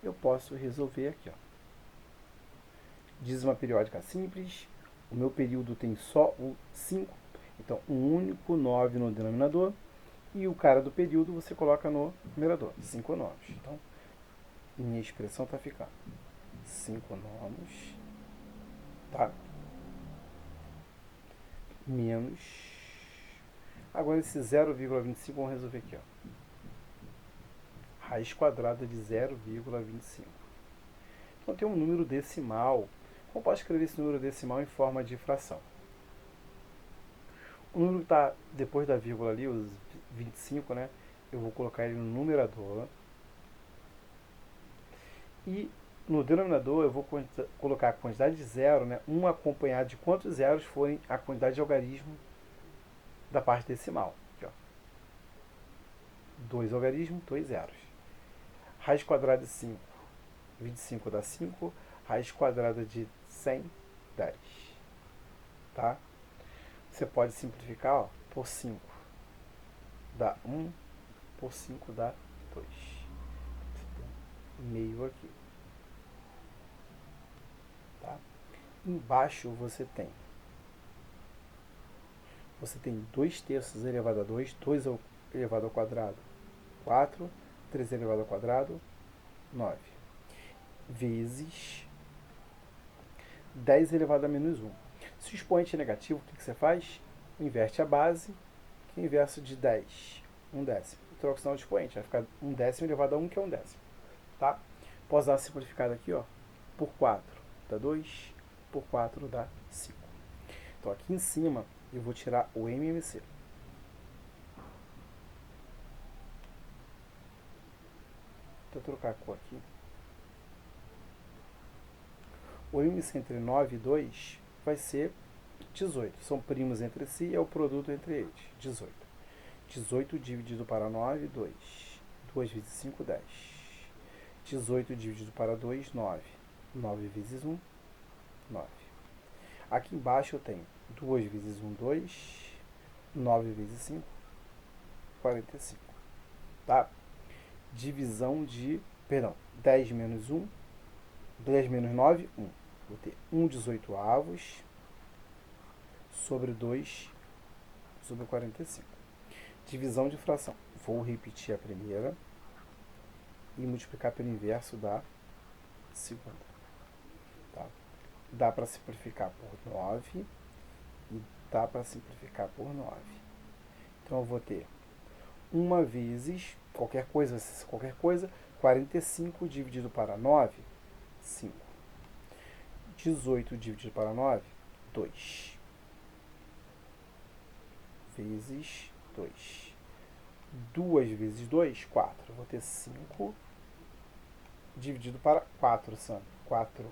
eu posso resolver aqui, ó. dízima periódica simples, o meu período tem só o 5, então um único 9 no denominador, e o cara do período você coloca no numerador, 5 nonos. Então, minha expressão está ficando 5 nonos, tá? Menos. Agora esse 0,25 vamos resolver aqui, ó. Raiz quadrada de 0,25. Então tem um número decimal. Como posso escrever esse número decimal em forma de fração? O número que está depois da vírgula ali, os 25, né? Eu vou colocar ele no numerador. E no denominador eu vou colocar a quantidade de zero, né? Um acompanhado de quantos zeros forem a quantidade de algarismo da parte decimal. Aqui, ó. 2 algarismos, 2 zeros. Raiz quadrada de 5. 25 dá 5. Raiz quadrada de 100, 10. Tá? Você pode simplificar, ó, por 5. Dá 1, por 5 dá 2. Você tem meio aqui. Tá? Embaixo você tem 2 terços elevado a 2, 2 elevado ao quadrado, 4, 3 elevado ao quadrado, 9, vezes 10 elevado a menos 1. Se o expoente é negativo, o que você faz? Inverte a base, que é o inverso de 10, 1 décimo. Troca o sinal de expoente, vai ficar 1 décimo elevado a 1, que é 1 décimo. Tá? Posso dar uma simplificada aqui, ó, por 4 dá 2, por 4 dá 5. Então aqui em cima eu vou tirar o MMC. Deixa eu trocar a cor aqui. O MMC entre 9 e 2 vai ser 18. São primos entre si, é o produto entre eles. 18. 18 dividido para 9, 2. 2 vezes 5, 10. 18 dividido para 2, 9. 9 vezes 1, 9. Aqui embaixo eu tenho 2 vezes 1, 2. 9 vezes 5, 45. Tá? Divisão de... Perdão, 10 menos 1, 10 menos 9, 1. Vou ter 1/18 sobre 2 sobre 45. Divisão de fração. Vou repetir a primeira e multiplicar pelo inverso da segunda. Tá? Dá para simplificar por 9 e dá para simplificar por 9. Então eu vou ter 1 vezes qualquer coisa, 45 dividido para 9, 5. 18 dividido para 9, 2. Vezes 2. 2 vezes 2, 4. Vou ter 5 dividido para 4, Sam. 4.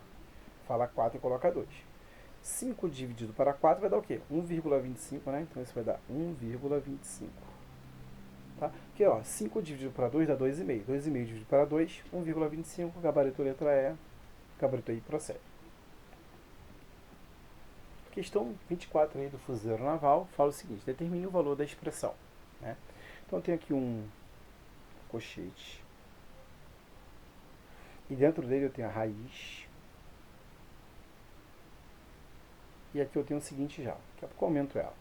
Fala 4 e coloca 2. 5 dividido para 4 vai dar o quê? 1,25, né? Então isso vai dar 1,25. Tá? Aqui, ó, 5 dividido para 2 dá 2,5. 2,5 dividido para 2, 1,25. Gabarito letra E. Gabarito I procede. Questão 24 aí do Fuzileiro Naval fala o seguinte: determine o valor da expressão. Né? Então eu tenho aqui um colchete. E dentro dele eu tenho a raiz. E aqui eu tenho o seguinte já. Daqui a pouco eu aumento ela.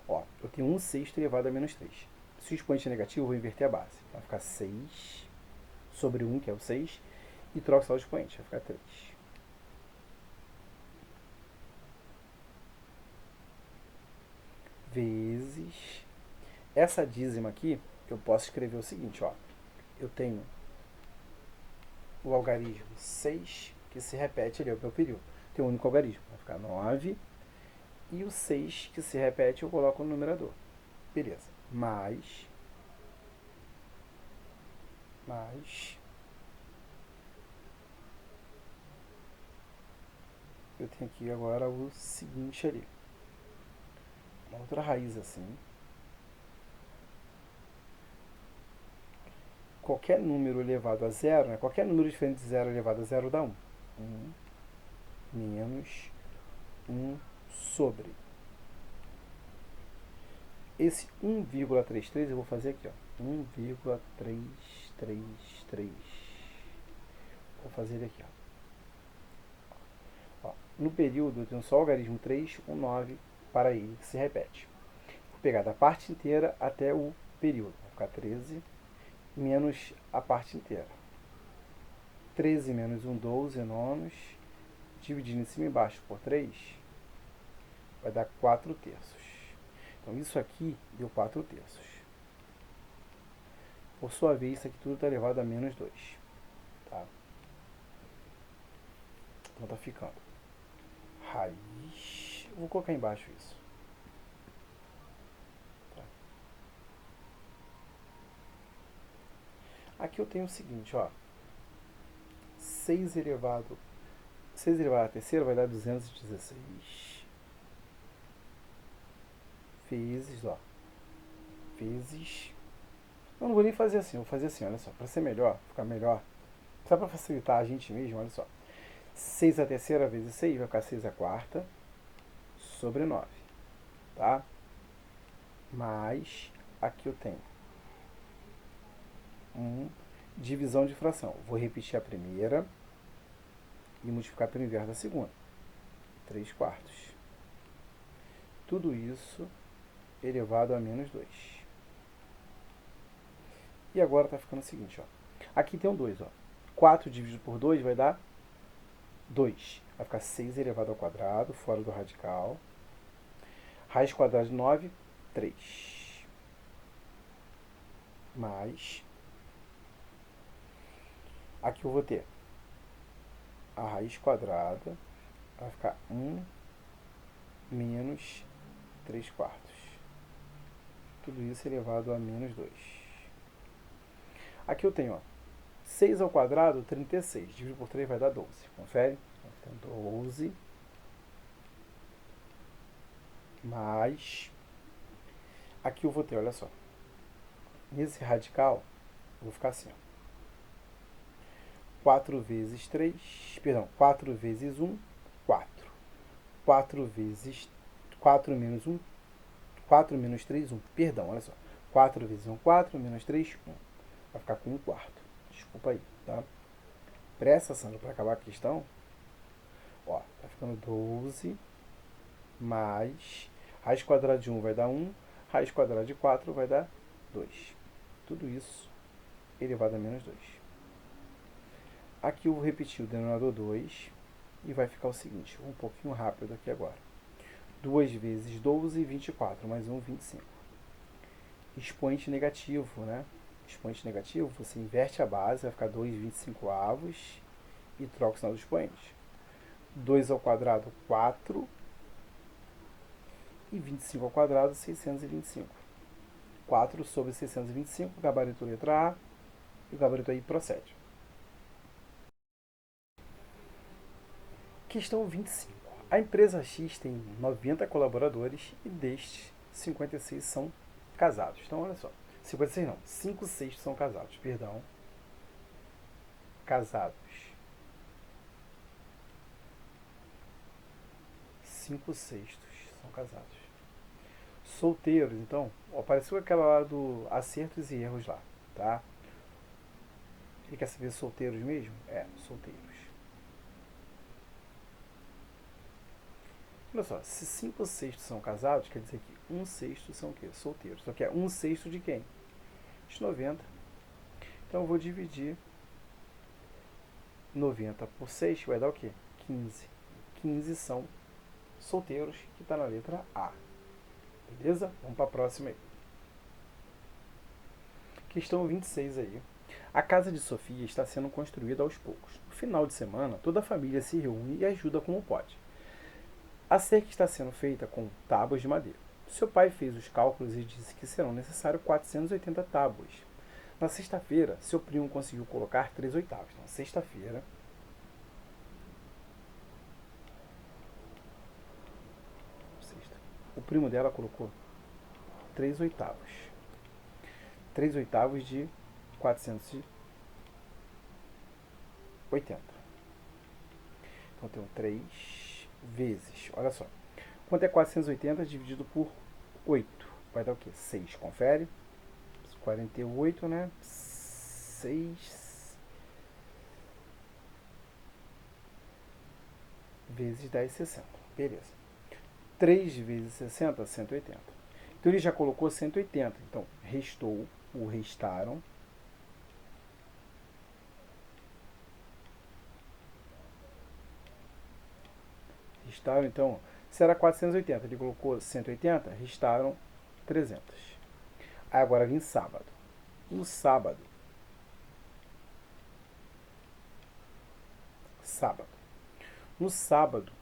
Ó, eu tenho 1/6 elevado a menos 3. Se o expoente é negativo, eu vou inverter a base. Vai ficar 6 sobre 1, que é o 6. E troco só o expoente. Vai ficar 3. Vezes... Essa dízima aqui, eu posso escrever o seguinte, ó. Eu tenho o algarismo 6, que se repete ali, é o meu período. Tem um único algarismo, vai ficar 9. E o 6, que se repete, eu coloco no numerador. Beleza. Mais... eu tenho aqui agora o seguinte ali. Uma outra raiz assim. Qualquer número elevado a zero, né? Qualquer número diferente de 0 elevado a 0 dá 1. 1 menos 1 sobre. Esse 1,33 eu vou fazer aqui, ó. 1,333. Vou fazer ele aqui, ó. No período, eu tenho só o algarismo 3, o 9 para ele, que se repete. Vou pegar da parte inteira até o período. Vai ficar 13 menos a parte inteira. 13 menos 1, 12 nonos. Dividindo em cima e embaixo por 3, vai dar 4 terços. Então, isso aqui deu 4 terços. Por sua vez, isso aqui tudo está elevado a menos 2. Tá? Então, está ficando raiz. Eu vou colocar embaixo isso. Tá? Aqui eu tenho o seguinte, ó. 6 elevado à terceira vai dar 216 vezes, ó. Vezes. Eu não vou nem fazer assim, eu vou fazer assim, olha só. Para ser melhor, ficar melhor, só para facilitar a gente mesmo, olha só. 6 à terceira vezes 6 vai ficar 6 à quarta sobre 9, tá? Mas aqui eu tenho divisão de fração. Vou repetir a primeira e multiplicar pelo inverso da segunda. 3 quartos. Tudo isso elevado a menos 2. E agora está ficando o seguinte, ó. Aqui tem um 2, ó. 4 dividido por 2 vai dar 2. Vai ficar 6 elevado ao quadrado, fora do radical. Raiz quadrada de 9, 3. Mais. Aqui eu vou ter a raiz quadrada, vai ficar 1 menos 3 quartos. Tudo isso elevado a menos 2. Aqui eu tenho, ó, 6 ao quadrado, 36. Dividido por 3 vai dar 12. Confere? Então, 12 mais. Aqui eu vou ter, olha só. Nesse radical, eu vou ficar assim, ó. 4 vezes 3, perdão, 4 vezes 1, 4. 4 vezes 4 menos 1, 4 menos 3, 1. Perdão, olha só. 4 vezes 1, 4, menos 3, 1. Vai ficar com 1 quarto. Desculpa aí, tá? Presta, Sandra, para acabar a questão. Ó, tá ficando 12 mais raiz quadrada de 1 vai dar 1, raiz quadrada de 4 vai dar 2. Tudo isso elevado a menos 2. Aqui eu vou repetir o denominador 2 e vai ficar o seguinte, um pouquinho rápido aqui agora. 2 vezes 12, 24, mais 1, 25. Expoente negativo, né? Expoente negativo, você inverte a base, vai ficar 2, 25 avos e troca o sinal do expoente. 2 ao quadrado, 4. E 25 ao quadrado, 625. 4 sobre 625, gabarito letra A, e o gabarito aí procede. Questão 25. A empresa X tem 90 colaboradores e destes, 56 são casados. Então, olha só. 56 não, 5 sextos são casados, perdão. Casados. 5 sextos são casados. Solteiros, então, apareceu aquela lá do acertos e erros lá, tá? Ele quer saber solteiros mesmo? É, solteiros. Olha só, se 5 sextos são casados, quer dizer que 1 sexto são o quê? Solteiros. Só que é 1 sexto de quem? De 90. Então eu vou dividir 90 por 6, vai dar o quê? 15. 15 são solteiros, que está na letra A. Beleza? Vamos para a próxima aí. Questão 26 aí. A casa de Sofia está sendo construída aos poucos. No final de semana, toda a família se reúne e ajuda como pode. A cerca está sendo feita com tábuas de madeira. Seu pai fez os cálculos e disse que serão necessários 480 tábuas. Na sexta-feira, seu primo conseguiu colocar 3 oitavos. Então, sexta-feira, o primo dela colocou 3 oitavos. 3 oitavos de 480. Então, eu tenho 3 vezes, olha só. Quanto é 480 dividido por 8? Vai dar o quê? 6, confere. 48, né? 6 vezes 10, 60. Beleza. 3 vezes 60, 180. Então ele já colocou 180. Então, restou, ou restaram. Restaram, então, se era 480, ele colocou 180, restaram 300. Aí agora vem sábado. No sábado, no sábado,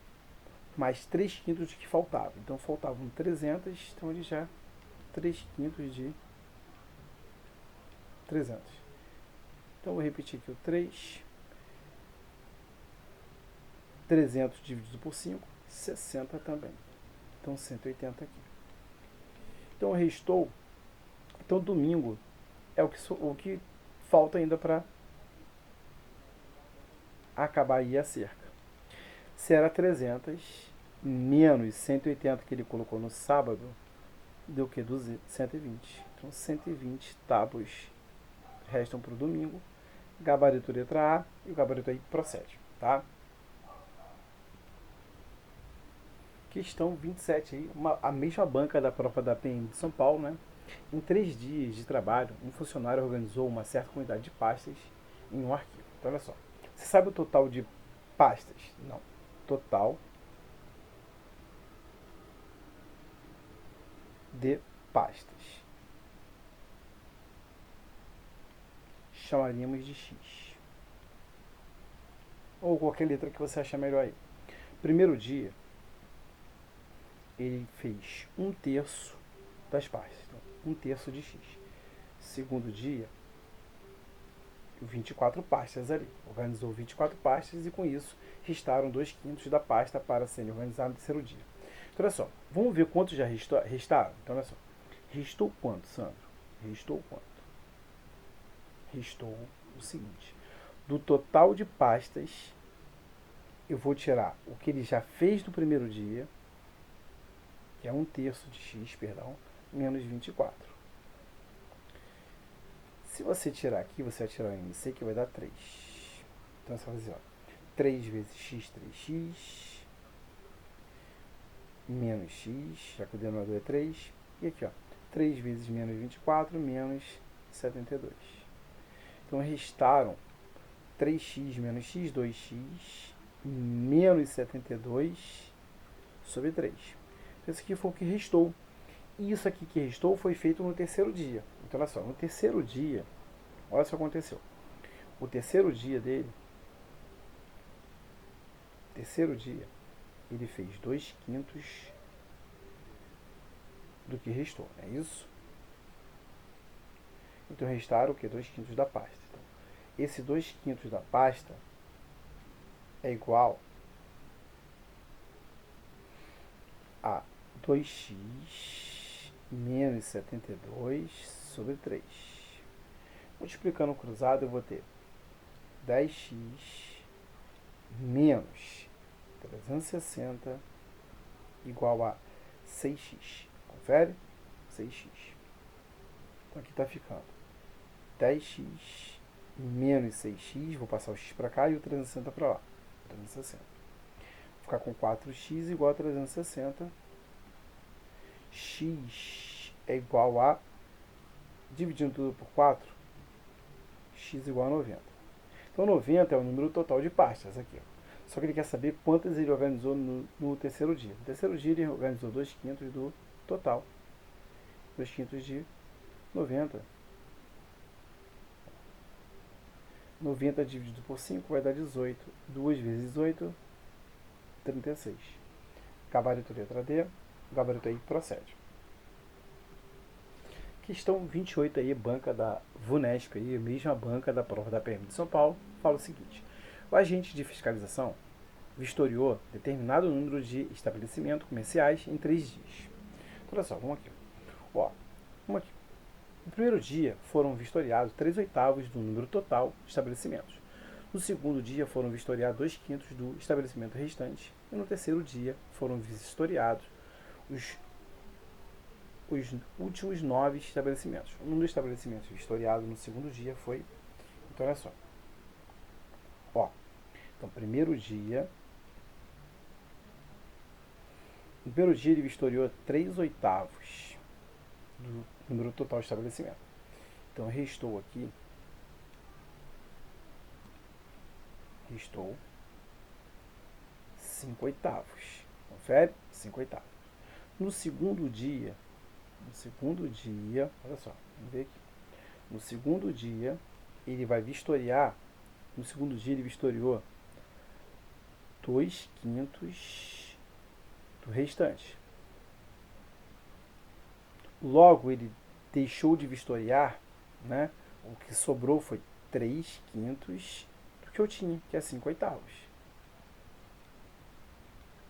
mais 3 quintos de que faltava. Então faltavam 300, então ele já 3 quintos de 300. Então vou repetir aqui o 300 dividido por 5, 60 também. Então 180 aqui. Então restou. Então domingo é o que falta ainda para acabar aí a cerca. Se era 300 menos 180 que ele colocou no sábado, deu o que? 120. Então 120 tábuas restam para o domingo. Gabarito letra A e o gabarito aí procede, tá? Questão 27 aí, a mesma banca da prova da PM de São Paulo, né? Em 3 dias de trabalho, um funcionário organizou uma certa quantidade de pastas em um arquivo. Então, olha só. Você sabe o total de pastas? Não. Total de pastas. Chamaríamos de X. Ou qualquer letra que você achar melhor aí. Primeiro dia, ele fez 1/3 das pastas. Então, 1/3 de X. Segundo dia, 24 pastas ali. Organizou 24 pastas e com isso restaram 2 quintos da pasta para serem organizados no terceiro dia. Então, olha só. Vamos ver quantos já restaram? Então, olha só. Restou quanto, Sandro? Restou quanto? Restou o seguinte. Do total de pastas, eu vou tirar o que ele já fez no primeiro dia, que é 1/3 de X, perdão, menos 24. Se você tirar aqui, você vai tirar o MC, que vai dar 3. Então você vai fazer, ó, 3 vezes X, 3X, menos X, já que o denominador é 3. E aqui, ó, 3 vezes menos 24, menos 72. Então restaram 3x menos x, 2x, menos 72 sobre 3. Então, esse aqui foi o que restou. E isso aqui que restou foi feito no terceiro dia. Então, olha só, no terceiro dia, olha só o que aconteceu. O terceiro dia dele, ele fez 2 quintos do que restou, não é isso? Então, restaram o que? 2 quintos da pasta. Então, esse 2 quintos da pasta é igual a 2x menos 72 sobre 3. Multiplicando o cruzado, eu vou ter 10x menos 360 igual a 6x. Confere? 6x. Então aqui está ficando 10x menos 6x, vou passar o x para cá e o 360 para lá. 360. Vou ficar com 4x igual a 360. X é igual a, dividindo tudo por 4, x igual a 90. Então 90 é o número total de pastas aqui, ó. Só que ele quer saber quantas ele organizou no terceiro dia. No terceiro dia ele organizou 2 quintos do total. 2 quintos de 90. 90 dividido por 5 vai dar 18. 2 vezes 8, 36. Gabarito letra D. O gabarito aí procede. Questão 28 aí, banca da VUNESP, aí, mesma banca da prova da PM de São Paulo, fala o seguinte. O agente de fiscalização vistoriou determinado número de estabelecimentos comerciais em 3 dias. Então, olha só, vamos aqui. Ó, vamos aqui. No primeiro dia foram vistoriados 3/8 do número total de estabelecimentos. No segundo dia foram vistoriados 2 quintos do estabelecimento restante. E no terceiro dia foram vistoriados os últimos 9 estabelecimentos. O número de estabelecimentos vistoriados no segundo dia foi... Então, olha só. Ó, então, primeiro dia No primeiro dia ele vistoriou 3/8 do número total de estabelecimento. Então restou aqui, restou 5/8. Confere? 5/8. No segundo dia, olha só, vamos ver aqui. No segundo dia, ele vai vistoriar, no segundo dia ele vistoriou 2/5 do restante. Logo, ele deixou de vistoriar, né? O que sobrou foi 3/5 do que eu tinha, que é 5/8.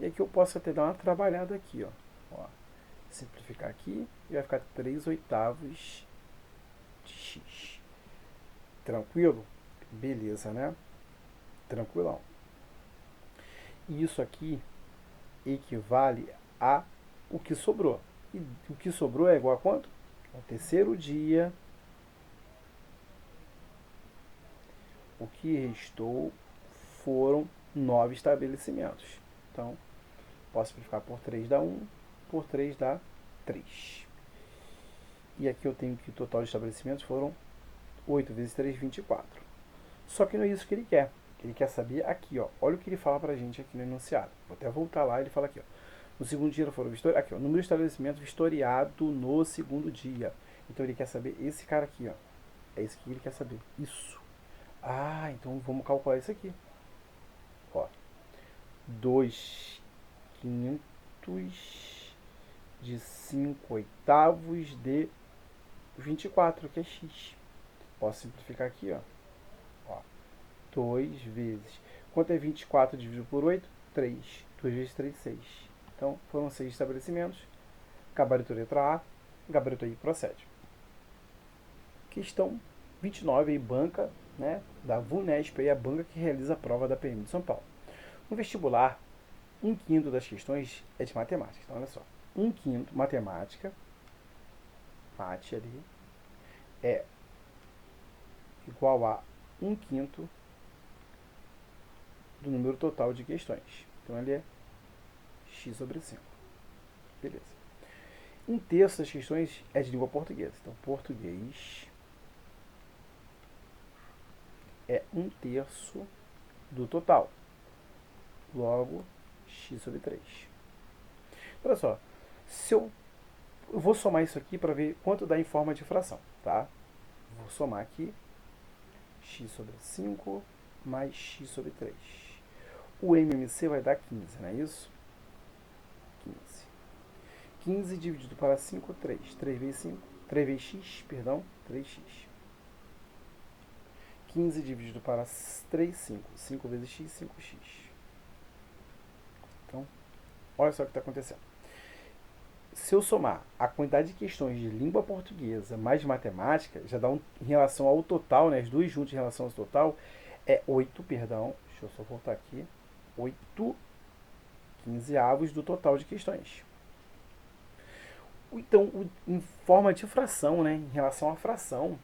E aqui eu posso até dar uma trabalhada aqui, ó. Simplificar aqui e vai ficar 3/8 de x. Tranquilo? Beleza, né? Tranquilão. E isso aqui equivale a o que sobrou. E o que sobrou é igual a quanto? No terceiro dia, o que restou foram 9 estabelecimentos. Então, posso simplificar por 3 dá 1, por 3 dá 3. E aqui eu tenho que o total de estabelecimentos foram 8 vezes 3, 24. Só que não é isso que ele quer. Ele quer saber aqui, ó. Olha o que ele fala pra gente aqui no enunciado. Vou até voltar lá, ele fala aqui, ó. No segundo dia foram vistoriados. Aqui, ó. Número de estabelecimentos vistoriado no segundo dia. Então ele quer saber esse cara aqui, ó. É isso que ele quer saber. Isso. Ah, então vamos calcular isso aqui. Ó. 2/5 de 5/8 de 24, que é x. Posso simplificar aqui, ó. 2 vezes. Quanto é 24 dividido por 8? 3. 2 vezes 3, 6. Então, foram 6 estabelecimentos. Gabarito letra A, gabarito I procede. Questão 29, aí, banca, né, da VUNESP, aí, a banca que realiza a prova da PM de São Paulo. No vestibular, 1/5 das questões é de matemática. Então, olha só. 1/5, matemática, mate ali, é igual a 1/5 do número total de questões. Então, ele é x sobre 5. Beleza. 1/3 das questões é de língua portuguesa. Então, português é 1/3 do total. Logo, x sobre 3. Olha só. Se eu vou somar isso aqui para ver quanto dá em forma de fração, tá? Vou somar aqui x sobre 5 mais x sobre 3. O MMC vai dar 15, não é isso? 15. 15 dividido para 5, 3. 3 vezes 5, 3 vezes x, perdão, 3x. 15 dividido para 3, 5. 5 vezes x, 5x. Então, olha só o que está acontecendo. Se eu somar a quantidade de questões de língua portuguesa mais matemática, já dá em relação ao total, né, as duas juntas em relação ao total, é 8, perdão, deixa eu só voltar aqui, 8/15 do total de questões. Então, em forma de fração, né, em relação à fração,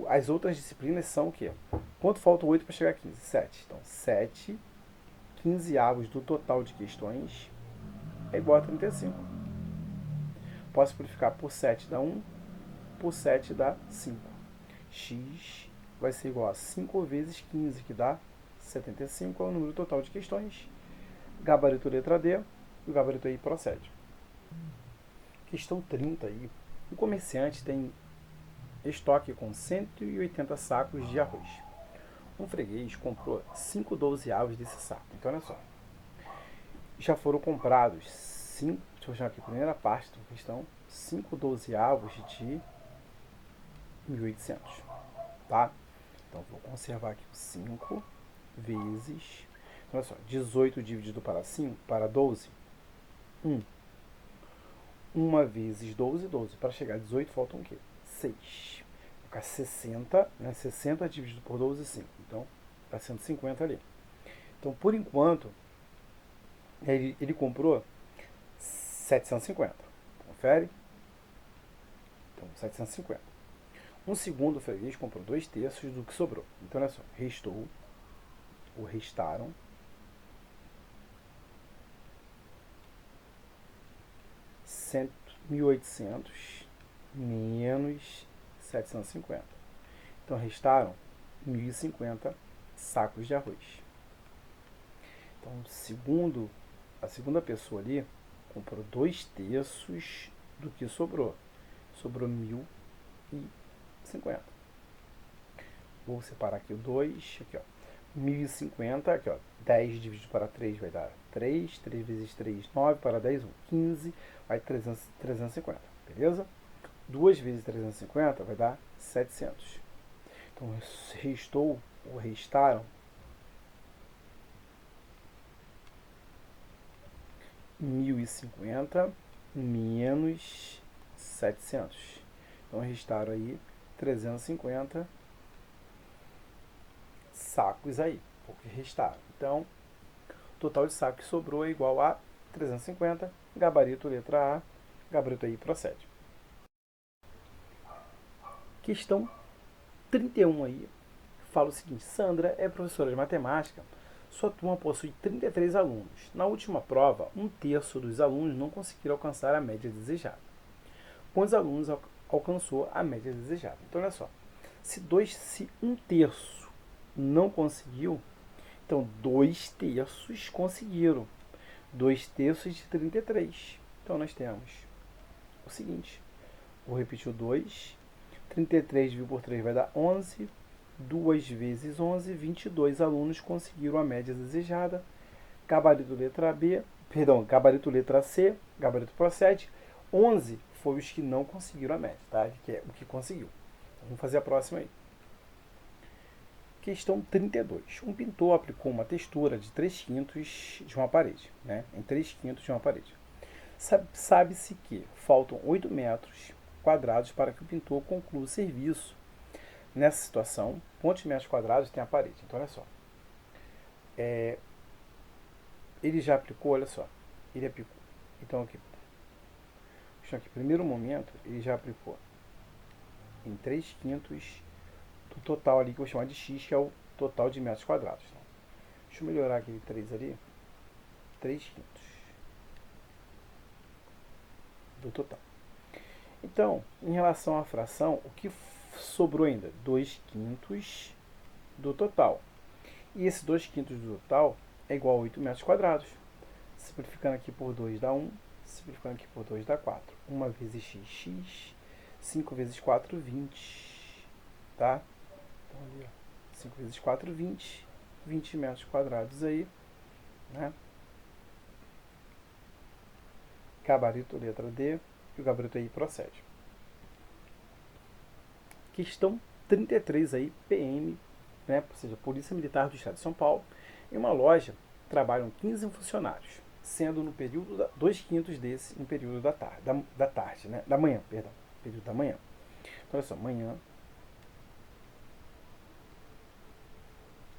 as outras disciplinas são o quê? Quanto falta 8 para chegar a 15? 7. Então, 7/15 do total de questões é igual a 35. Posso simplificar por 7 dá 1, por 7 dá 5. X vai ser igual a 5 vezes 15, que dá 75, é o número total de questões. Gabarito letra D, e o gabarito I procede. Questão 30 aí. O comerciante tem estoque com 180 sacos de arroz. Um freguês comprou 5 12avos desse saco. Então, olha só. Já foram comprados 5, deixa eu chamar aqui a primeira parte da questão, 5 12avos de 1.800, tá? Então, vou conservar aqui o 5 vezes, então, olha só, 18 dividido para 5, para 12, 1. 1 vezes 12, 12. Para chegar a 18, faltam o quê? 6. Vai ficar 60, né? 60 dividido por 12, 5. Então, dá 150 ali. Então, por enquanto, ele comprou 750. Confere? Então, 750. Um segundo freguês comprou 2/3 do que sobrou. Então, olha só. Restou, ou restaram, 1.800 menos 750. Então, restaram 1.050 sacos de arroz. Então, a segunda pessoa ali comprou 2/3 do que sobrou. Sobrou 1.050. Vou separar aqui o 2, aqui ó. 1.050, aqui ó. 10 dividido para 3 vai dar 3. 3 vezes 3, 9. Para 10, 15. Vai 350, beleza? 2 vezes 350 vai dar 700. Então, restaram 1.050 menos 700. Então, restaram aí 350 sacos aí, porque restaram. Então, o total de sacos que sobrou é igual a 350, gabarito letra A, gabarito aí procede. Questão 31 aí, fala o seguinte: Sandra é professora de matemática, sua turma possui 33 alunos. Na última prova, 1/3 dos alunos não conseguiram alcançar a média desejada. Quantos alunos alcançou a média desejada? Então, olha só, se 1/3 não conseguiu, então 2/3 conseguiram. 2/3 de 33. Então, nós temos o seguinte, vou repetir o 2. 33 dividido por 3 vai dar 11. 2 vezes 11, 22 alunos conseguiram a média desejada. Gabarito letra B, gabarito letra C, gabarito procede. 11 foi os que não conseguiram a média, tá? Que é o que conseguiu. Vamos fazer a próxima aí. Questão 32. Um pintor aplicou uma textura de 3/5 de uma parede, né? Em 3/5 de uma parede. Sabe-se que faltam 8 metros quadrados para que o pintor conclua o serviço. Nessa situação, quantos metros quadrados tem a parede? Então, olha só. Ele já aplicou, olha só. Ele aplicou. Então, aqui, primeiro momento, ele já aplicou em 3/5 do total ali, que eu vou chamar de X, que é o total de metros quadrados. Então, deixa eu melhorar aquele 3 ali. 3/5 do total. Então, em relação à fração, o que sobrou ainda? 2/5 do total. E esse 2/5 do total é igual a 8 metros quadrados. Simplificando aqui por 2 dá 1. Simplificando aqui por 2 dá 4. 1 vezes x, x. 5 vezes 4, 20. Tá? Então, ali, ó. 5 vezes 4, 20. 20 metros quadrados aí. Né? Gabarito, letra D. E o gabarito aí procede. Questão 33 aí, PM, né? Ou seja, Polícia Militar do Estado de São Paulo. Em uma loja trabalham 15 funcionários, sendo no período 2/5 desse no período da tarde, né? Da manhã, perdão, período da manhã. Então, olha só,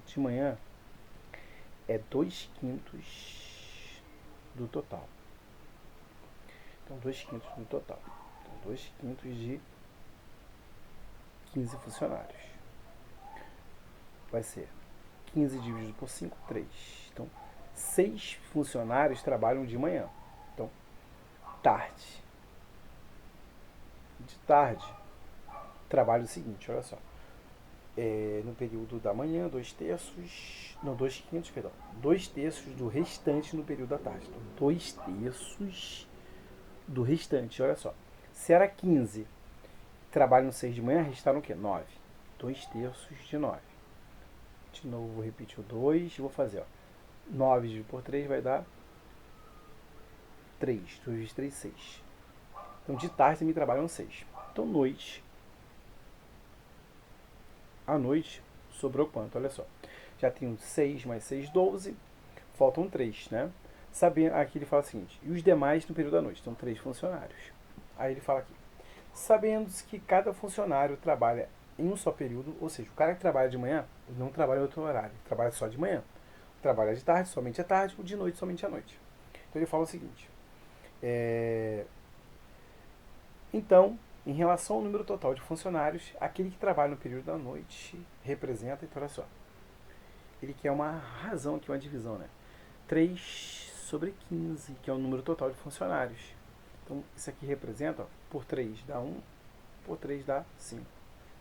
de manhã é 2/5 do total. Então, 2/5 do total. Então, 2/5 de 15 funcionários. Vai ser 15 dividido por 5, 3. Então, 6 funcionários trabalham de manhã. Então, tarde. De tarde, trabalho o seguinte, olha só. No período da manhã, 2/3. Não, 2/5, perdão. 2/3 do restante no período da tarde. Então, 2/3 do restante, olha só. Se era 15, trabalham 6 de manhã, restaram o quê? 9. 2/3 de 9. De novo, vou repetir o 2 e vou fazer, ó. 9 dividido por 3 vai dar 3. 2 vezes 3, 6. Então, de tarde também trabalham 6. Então, noite. À noite, sobrou quanto? Olha só. Já tenho 6 mais 6, 12. Faltam 3, né? Aqui ele fala o seguinte: e os demais no período da noite? Então, 3 funcionários. Aí ele fala aqui: sabendo que cada funcionário trabalha em um só período, ou seja, o cara que trabalha de manhã, ele não trabalha em outro horário, ele trabalha só de manhã. Trabalha de tarde, somente à tarde, o de noite, somente à noite. Então ele fala o seguinte: então, em relação ao número total de funcionários, aquele que trabalha no período da noite representa, então olha só, ele quer uma razão aqui, uma divisão, né? 3/15, que é o número total de funcionários. Então, isso aqui representa, ó, por 3 dá 1, por 3 dá 5.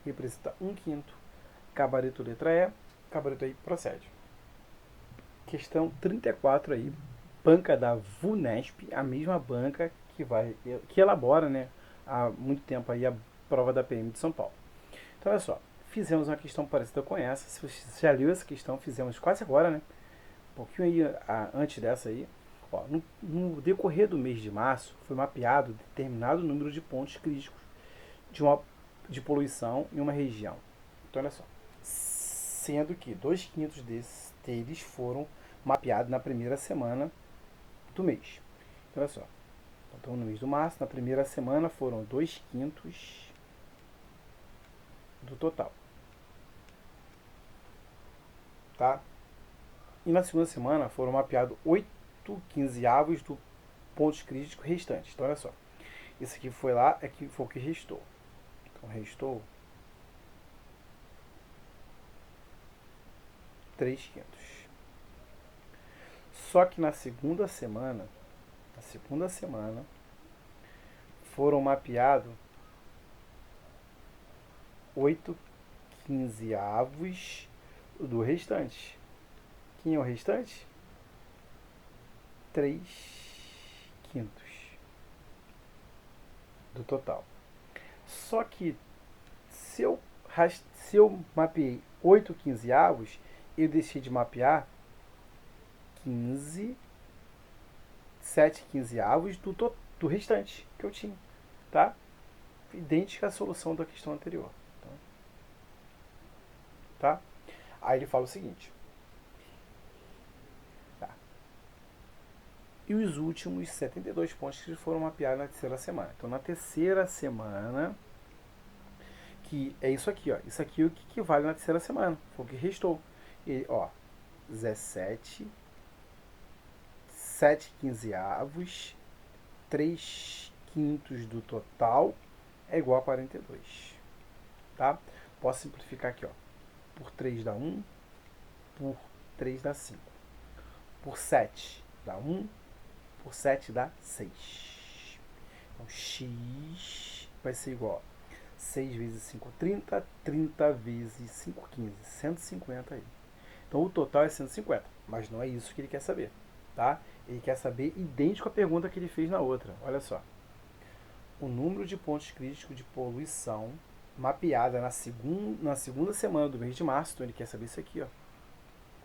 Representa 1/5. Gabarito letra E, gabarito aí procede. Questão 34 aí, banca da VUNESP, a mesma banca que elabora, né, há muito tempo aí a prova da PM de São Paulo. Então, olha só, fizemos uma questão parecida com essa. Se você já leu essa questão, fizemos quase agora, né? Um pouquinho aí antes dessa aí. Ó, no decorrer do mês de março, foi mapeado determinado número de pontos críticos de poluição em uma região. Então, olha só. Sendo que 2/5 deles foram mapeados na primeira semana do mês. Então, olha só. Então, no mês de março, na primeira semana, foram 2/5 do total. Tá? E na segunda semana foram mapeados 8/15 do pontos críticos restantes. Então, olha só. Isso aqui foi lá, foi o que restou. Então, restou 3/5. Só que na segunda semana, foram mapeados 8/15 do restante. Quem é o restante? 3/5 do total. Só que se eu mapeei 8/15, eu deixei de mapear 7/15 do restante que eu tinha, tá? Idêntica à solução da questão anterior. Então, tá? Aí ele fala o seguinte. Tá. E os últimos 72 pontos que foram mapeados na terceira semana. Então, na terceira semana, que é isso aqui, ó. Isso aqui é o que vale na terceira semana. Foi o que restou. E, ó, 17, 7/15, 3/5 do total é igual a 42. Tá? Posso simplificar aqui, ó. Por 3 dá 1, por 3 dá 5. Por 7 dá 1, por 7 dá 6. Então, x vai ser igual a 6 vezes 5, 30. 30 vezes 5, 15. 150 aí. Então, o total é 150. Mas não é isso que ele quer saber. Tá? Ele quer saber idêntico à pergunta que ele fez na outra. Olha só. O número de pontos críticos de poluição mapeada na segunda semana do mês de março. Então, ele quer saber isso aqui, ó.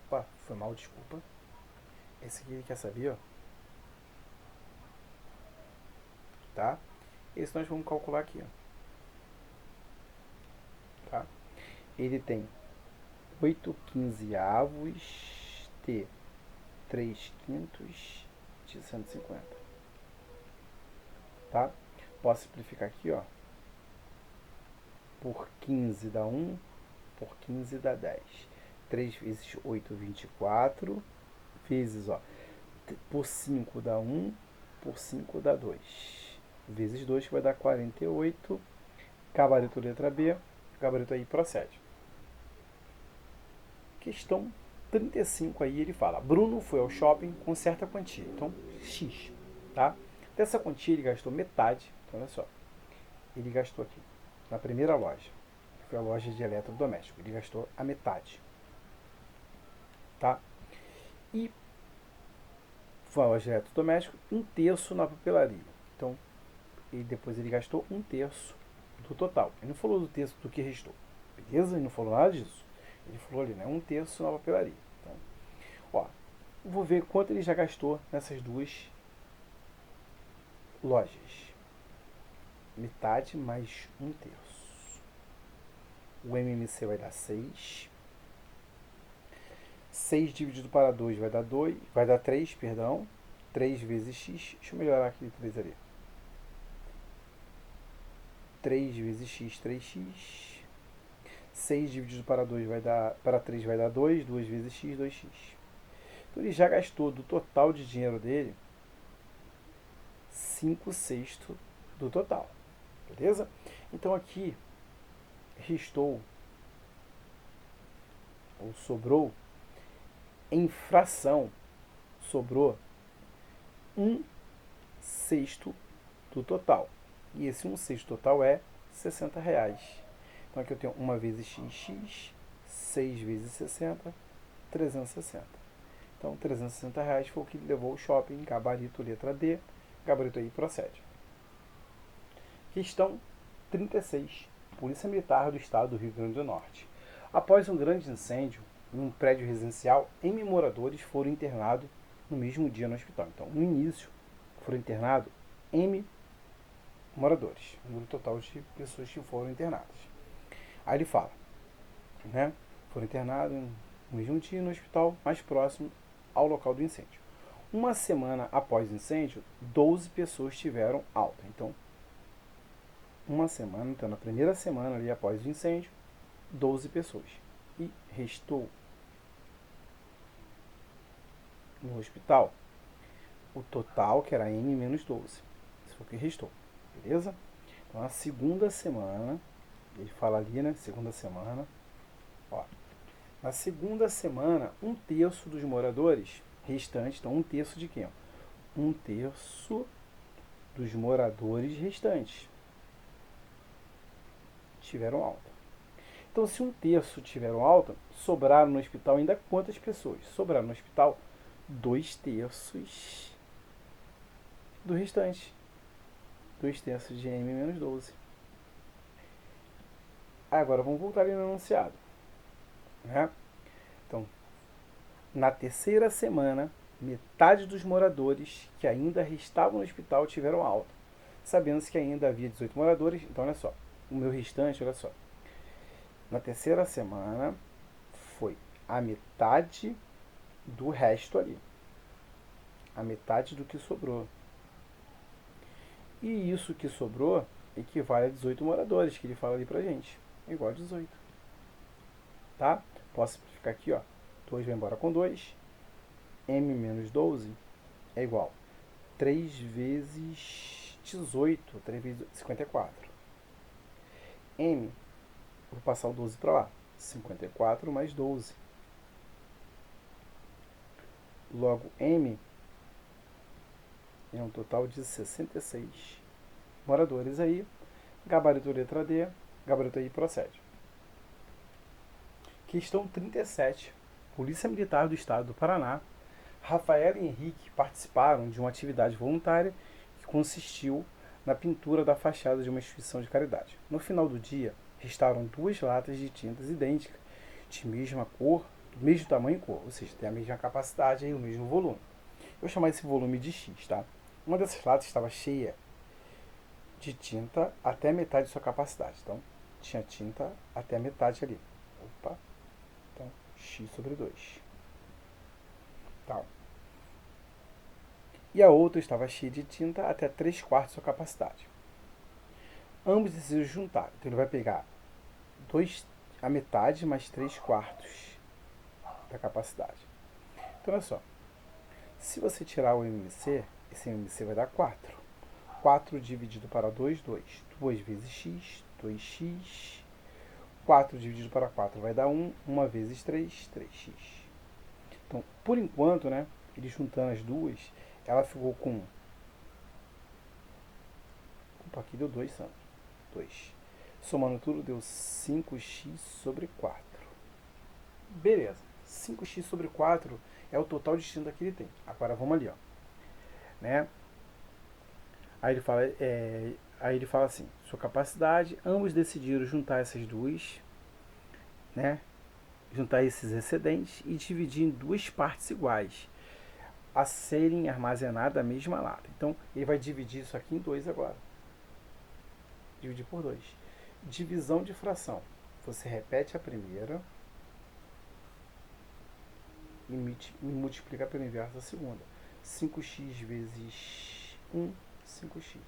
Opa, foi mal, desculpa. Esse aqui ele quer saber, ó. Tá? Esse nós vamos calcular aqui, ó. Tá? Ele tem 8/15 de 3/5 de 150. Tá? Posso simplificar aqui, ó. Por 15 dá 1, por 15 dá 10. 3 vezes 8, 24. Vezes, ó. Por 5 dá 1, por 5 dá 2. Vezes 2 que vai dar 48. Gabarito letra B. Gabarito aí procede. Questão 35 aí ele fala. Bruno foi ao shopping com certa quantia. Então, X. Tá? Dessa quantia ele gastou metade. Então, olha só. Ele gastou aqui. Na primeira loja. Que foi a loja de eletrodoméstico. Ele gastou a metade. Tá? E foi a loja de eletrodoméstico. 1/3 na papelaria. Então, depois ele gastou 1/3 do total. Ele não falou do terço do que restou. Beleza? Ele não falou nada disso. Ele falou ali, né? 1/3 na papelaria. Então, ó, vou ver quanto ele já gastou nessas duas lojas. Metade mais 1/3. O MMC vai dar 6. 6 dividido para 2 vai dar 2. Vai dar 3, perdão. 3 vezes x. Deixa eu melhorar aquele 3 ali. 3 vezes x, 3x. 6 dividido para 2 vai dar, para 3 vai dar 2, 2 vezes x, 2x. Então ele já gastou do total de dinheiro dele 5/6 do total. Beleza? Então aqui restou, ou sobrou, em fração, sobrou 1/6 do total. E esse 1/6 total é R$60. Então aqui eu tenho 1 vezes xx, 6 vezes 60, 360. Então R$360 foi o que levou ao shopping, gabarito letra D, gabarito aí procede. Questão 36. Polícia Militar do Estado do Rio Grande do Norte. Após um grande incêndio em um prédio residencial, M moradores foram internados no mesmo dia no hospital. Então, no início, foram internados M moradores, o número total de pessoas que foram internadas. Aí ele fala, né? Foram internados no mesmo dia no hospital mais próximo ao local do incêndio. Uma semana após o incêndio, 12 pessoas tiveram alta. Então, uma semana, então na primeira semana ali após o incêndio, 12 pessoas. E restou no hospital o total, que era M menos 12. Isso foi o que restou, beleza? Então, na segunda semana, ele fala ali, né? Segunda semana, ó. Na segunda semana, 1/3 dos moradores restantes, então 1/3 de quem? 1/3 dos moradores restantes tiveram alta. Então, se 1/3 tiveram alta, sobraram no hospital ainda quantas pessoas? Sobraram no hospital 2/3 do restante. 2/3 de M menos 12. Agora, vamos voltar ali no enunciado. Né? Então, na terceira semana, metade dos moradores que ainda restavam no hospital tiveram alta. Sabendo-se que ainda havia 18 moradores, então olha só, o meu restante, olha só. Na terceira semana, foi a metade do resto ali. A metade do que sobrou. E isso que sobrou equivale a 18 moradores, que ele fala ali pra gente. É igual a 18. Tá? Posso simplificar aqui, ó. 2 vai embora com 2. M menos 12 é igual a 3 vezes 18. 3 vezes 54. M, vou passar o 12 para lá. 54 mais 12. Logo, M é um total de 66 moradores aí. Gabarito letra D, gabarito aí procede. Questão 37. Polícia Militar do Estado do Paraná, Rafael e Henrique participaram de uma atividade voluntária que consistiu na pintura da fachada de uma instituição de caridade. No final do dia, restaram 2 latas de tintas idênticas, de mesma cor, do mesmo tamanho e cor, ou seja, tem a mesma capacidade e o mesmo volume. Eu vou chamar esse volume de X, tá? Uma dessas latas estava cheia de tinta até a metade de sua capacidade. Então, tinha tinta até a metade ali. Opa! Então, X sobre 2. Tá. E a outra estava cheia de tinta até 3/4 de sua capacidade. Ambos decidiram juntar. Então, ele vai pegar a metade mais 3/4 da capacidade. Então, olha só. Se você tirar o MMC, esse MMC vai dar 4. 4 dividido para 2, 2. 2 vezes x, 2x. 4 dividido para 4 vai dar 1. 1 vezes 3, 3x. Então, por enquanto, né, ele juntando as duas, ela ficou com... Opa, aqui deu 2, 2. Somando tudo, deu 5x sobre 4. Beleza. 5x sobre 4 é o total de tinta que ele tem. Agora, vamos ali, ó. Né? Aí ele fala assim, sua capacidade, ambos decidiram juntar essas duas, né? Juntar esses excedentes e dividir em 2 partes iguais, a serem armazenadas na mesma lata. Então, ele vai dividir isso aqui em 2 agora. Dividir por 2. Divisão de fração. Você repete a primeira e multiplica pelo inverso da segunda. 5x vezes 1, 5x.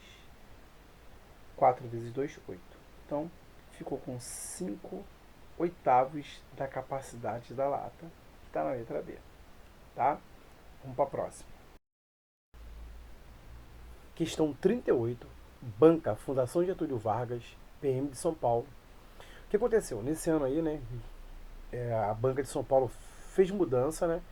4 vezes 2, 8. Então, ficou com 5/8 da capacidade da lata, que está na letra B. Tá? Vamos para a próxima. Questão 38. Banca Fundação Getúlio Vargas, PM de São Paulo. O que aconteceu? Nesse ano aí, né, a Banca de São Paulo fez mudança, né?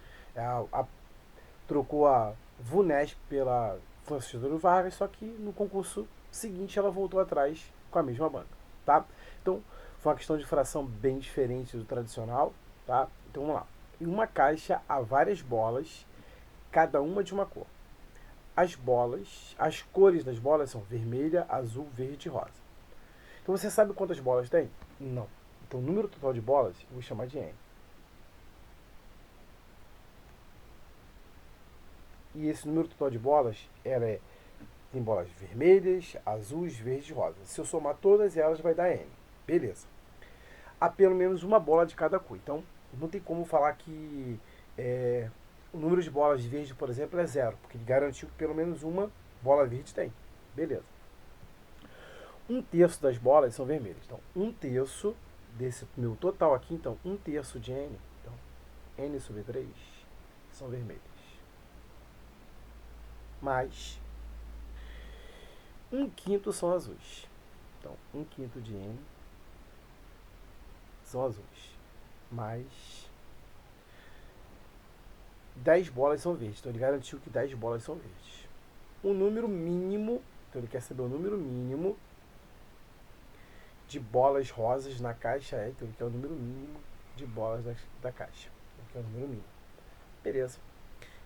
Trocou a VUNESP pela foi a Getúlio Vargas, só que no concurso seguinte ela voltou atrás com a mesma banca, tá? Então, foi uma questão de fração bem diferente do tradicional, tá? Então, vamos lá. Em uma caixa há várias bolas, cada uma de uma cor. As cores das bolas são vermelha, azul, verde e rosa. Então, você sabe quantas bolas tem? Não. Então, o número total de bolas eu vou chamar de N. E esse número total de bolas, tem bolas vermelhas, azuis, verdes e rosas. Se eu somar todas elas, vai dar N. Beleza. Há pelo menos uma bola de cada cor. Então, não tem como falar que o número de bolas verde, por exemplo, é 0, porque ele garantiu que pelo menos uma bola verde tem. Beleza. 1/3 das bolas são vermelhas. Então, 1/3 desse meu total aqui, então, 1/3 de N, então, N sobre 3 são vermelhas. Mais 1/5 são azuis. Então, 1/5 de N são azuis. Mais 10 bolas são verdes. Então, ele garantiu que 10 bolas são verdes. O número mínimo, então ele quer saber o número mínimo de bolas rosas na caixa então ele quer o número mínimo de bolas da caixa. Ele quer o número mínimo. Beleza.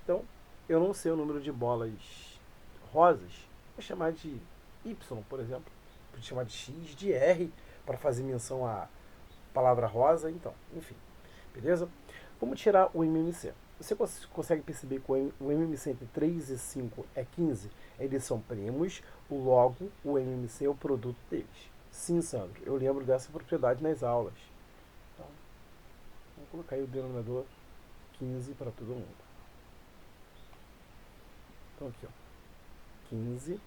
Então, eu não sei o número de bolas rosas, vou chamar de Y, por exemplo. Vou chamar de X, de R, para fazer menção à palavra rosa. Então, enfim. Beleza? Vamos tirar o MMC. Você consegue perceber que o MMC entre 3 e 5 é 15? Eles são primos, logo o MMC é o produto deles. Sim, Sandro, eu lembro dessa propriedade nas aulas. Então, vamos colocar aí o denominador 15 para todo mundo. Então aqui, ó, 15,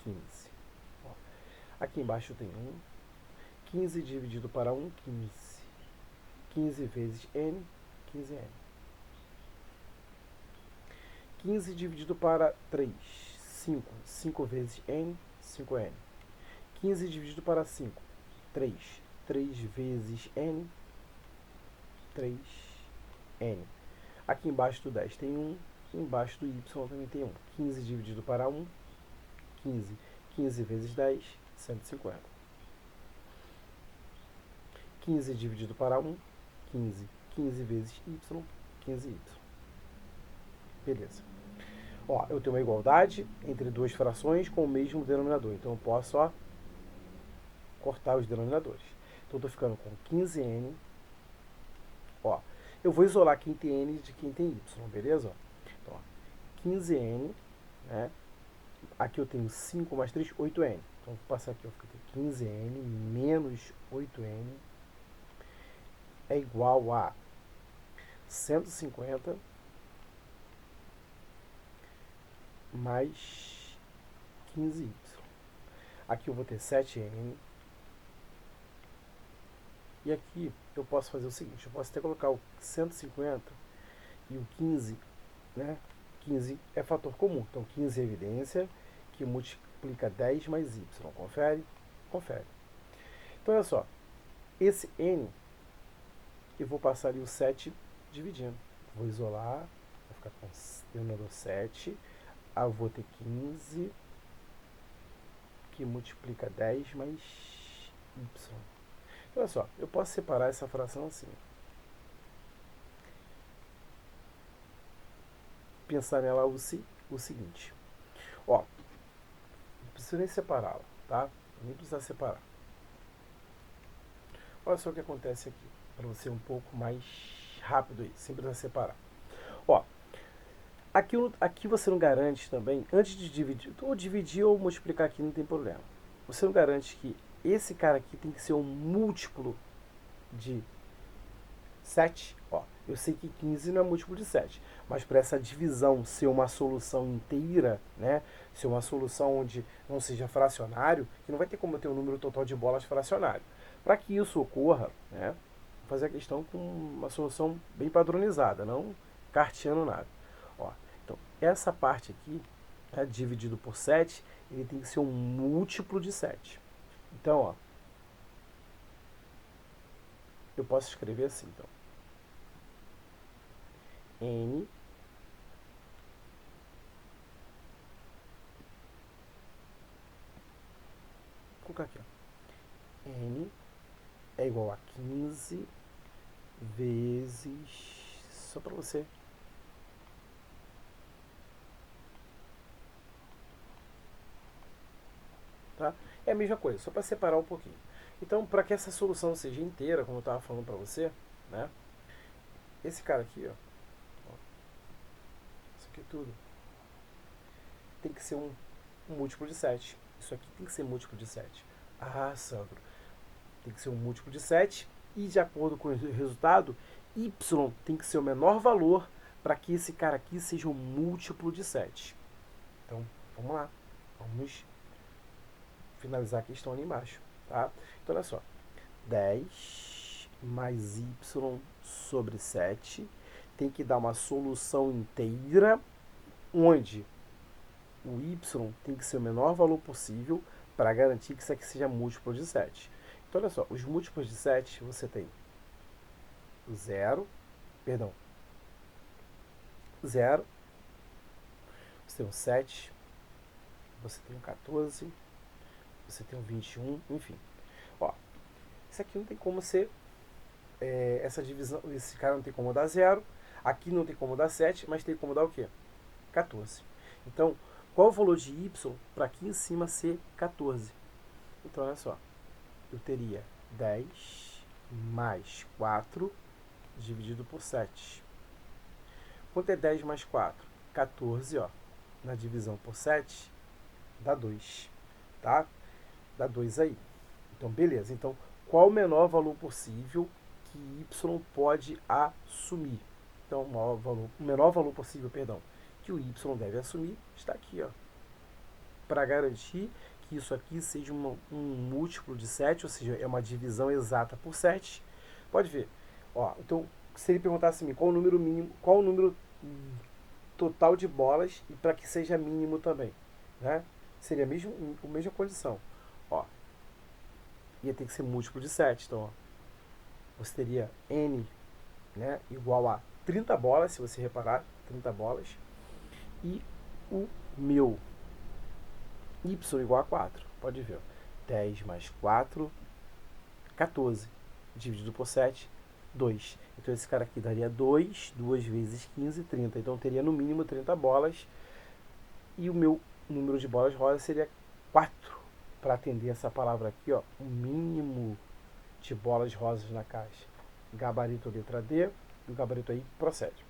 15. Ó, aqui embaixo tem 1. 15 dividido para 1, 15. 15 vezes N, 15N. 15 dividido para 3, 5. 5 vezes N, 5N. 15 dividido para 5, 3. 3 vezes N, 3N. Aqui embaixo do 10 tem 1. Embaixo do Y também tem 1. 15 dividido para 1, 15. 15 vezes 10, 150. 15 dividido para 1, 15. 15 vezes Y, 15Y. Beleza. Ó, eu tenho uma igualdade entre duas frações com o mesmo denominador. Então eu posso, ó, cortar os denominadores. Então eu estou ficando com 15N. Ó, eu vou isolar quem tem N de quem tem Y, beleza? Então, ó, 15N, né? Aqui eu tenho 5 mais 3, 8N. Então vou passar aqui, ó, fica 15N menos 8N é igual a 150 mais 15Y. Aqui eu vou ter 7N. E aqui eu posso fazer o seguinte, eu posso até colocar o 150 e o 15, né? 15 é fator comum, então 15 é evidência que multiplica 10 mais Y. Confere? Confere. Então olha só, esse N, eu vou passar ali o 7 dividindo. Vou isolar, vai ficar com o denominador 7. Eu vou ter 15 que multiplica 10 mais Y. Olha só, eu posso separar essa fração assim. Pensar nela o seguinte. Ó, não preciso nem separá-la, tá? Nem precisa separar. Olha só o que acontece aqui, para você um pouco mais rápido aí, sem precisar separar. Ó, aqui você não garante também, antes de dividir, ou dividir ou multiplicar aqui não tem problema. Você não garante que esse cara aqui tem que ser um múltiplo de 7. Ó, eu sei que 15 não é múltiplo de 7, mas para essa divisão ser uma solução inteira, né, ser uma solução onde não seja fracionário, que não vai ter como eu ter um número total de bolas fracionário. Para que isso ocorra, né, vou fazer a questão com uma solução bem padronizada, não carteando nada. Ó, então, essa parte aqui, tá, dividido por 7, ele tem que ser um múltiplo de 7. Então, ó, eu posso escrever assim, então. N colocar aqui, ó. N é igual a 15 vezes... Só para você. Tá? É a mesma coisa, só para separar um pouquinho. Então, para que essa solução seja inteira, como eu estava falando para você, né? Esse cara aqui, ó, isso aqui tudo, tem que ser um múltiplo de 7. Isso aqui tem que ser múltiplo de 7. Ah, Sandro, tem que ser um múltiplo de 7 e, de acordo com o resultado, y tem que ser o menor valor para que esse cara aqui seja um múltiplo de 7. Então, vamos lá. Vamos finalizar a questão ali embaixo. Tá? Então, olha só. 10 mais y sobre 7 tem que dar uma solução inteira onde o y tem que ser o menor valor possível para garantir que isso aqui seja múltiplo de 7. Então, olha só, os múltiplos de 7 você tem 0, perdão, 0, você tem um 7, você tem um 14, você tem um 21, enfim. Ó, isso aqui não tem como ser, essa divisão, esse cara não tem como dar 0, aqui não tem como dar 7, mas tem como dar o quê? 14. Então, qual o valor de y para aqui em cima ser 14? Então, olha só, eu teria 10 mais 4 dividido por 7. Quanto é 10 mais 4? 14, ó. Na divisão por 7, dá 2. Tá? Dá 2 aí. Então, beleza. Então, qual o menor valor possível que y pode assumir? Então, o menor valor possível, perdão, que o y deve assumir está aqui, ó. Para garantir que isso aqui seja um múltiplo de 7, ou seja, é uma divisão exata por 7. Pode ver. Ó, então, se ele perguntasse a mim qual o número mínimo, qual o número total de bolas e para que seja mínimo também, né? Seria a mesma condição. Ó, ia ter que ser múltiplo de 7. Então, ó, você teria n, né, igual a 30 bolas, se você reparar, 30 bolas. E o meu y igual a 4. Pode ver. Ó, 10 mais 4, 14. Dividido por 7, 2. Então esse cara aqui daria 2, 2 vezes 15, 30. Então teria no mínimo 30 bolas. E o meu número de bolas rosas seria 4. Para atender essa palavra aqui, ó, o mínimo de bolas rosas na caixa. Gabarito letra D, e o gabarito aí procede.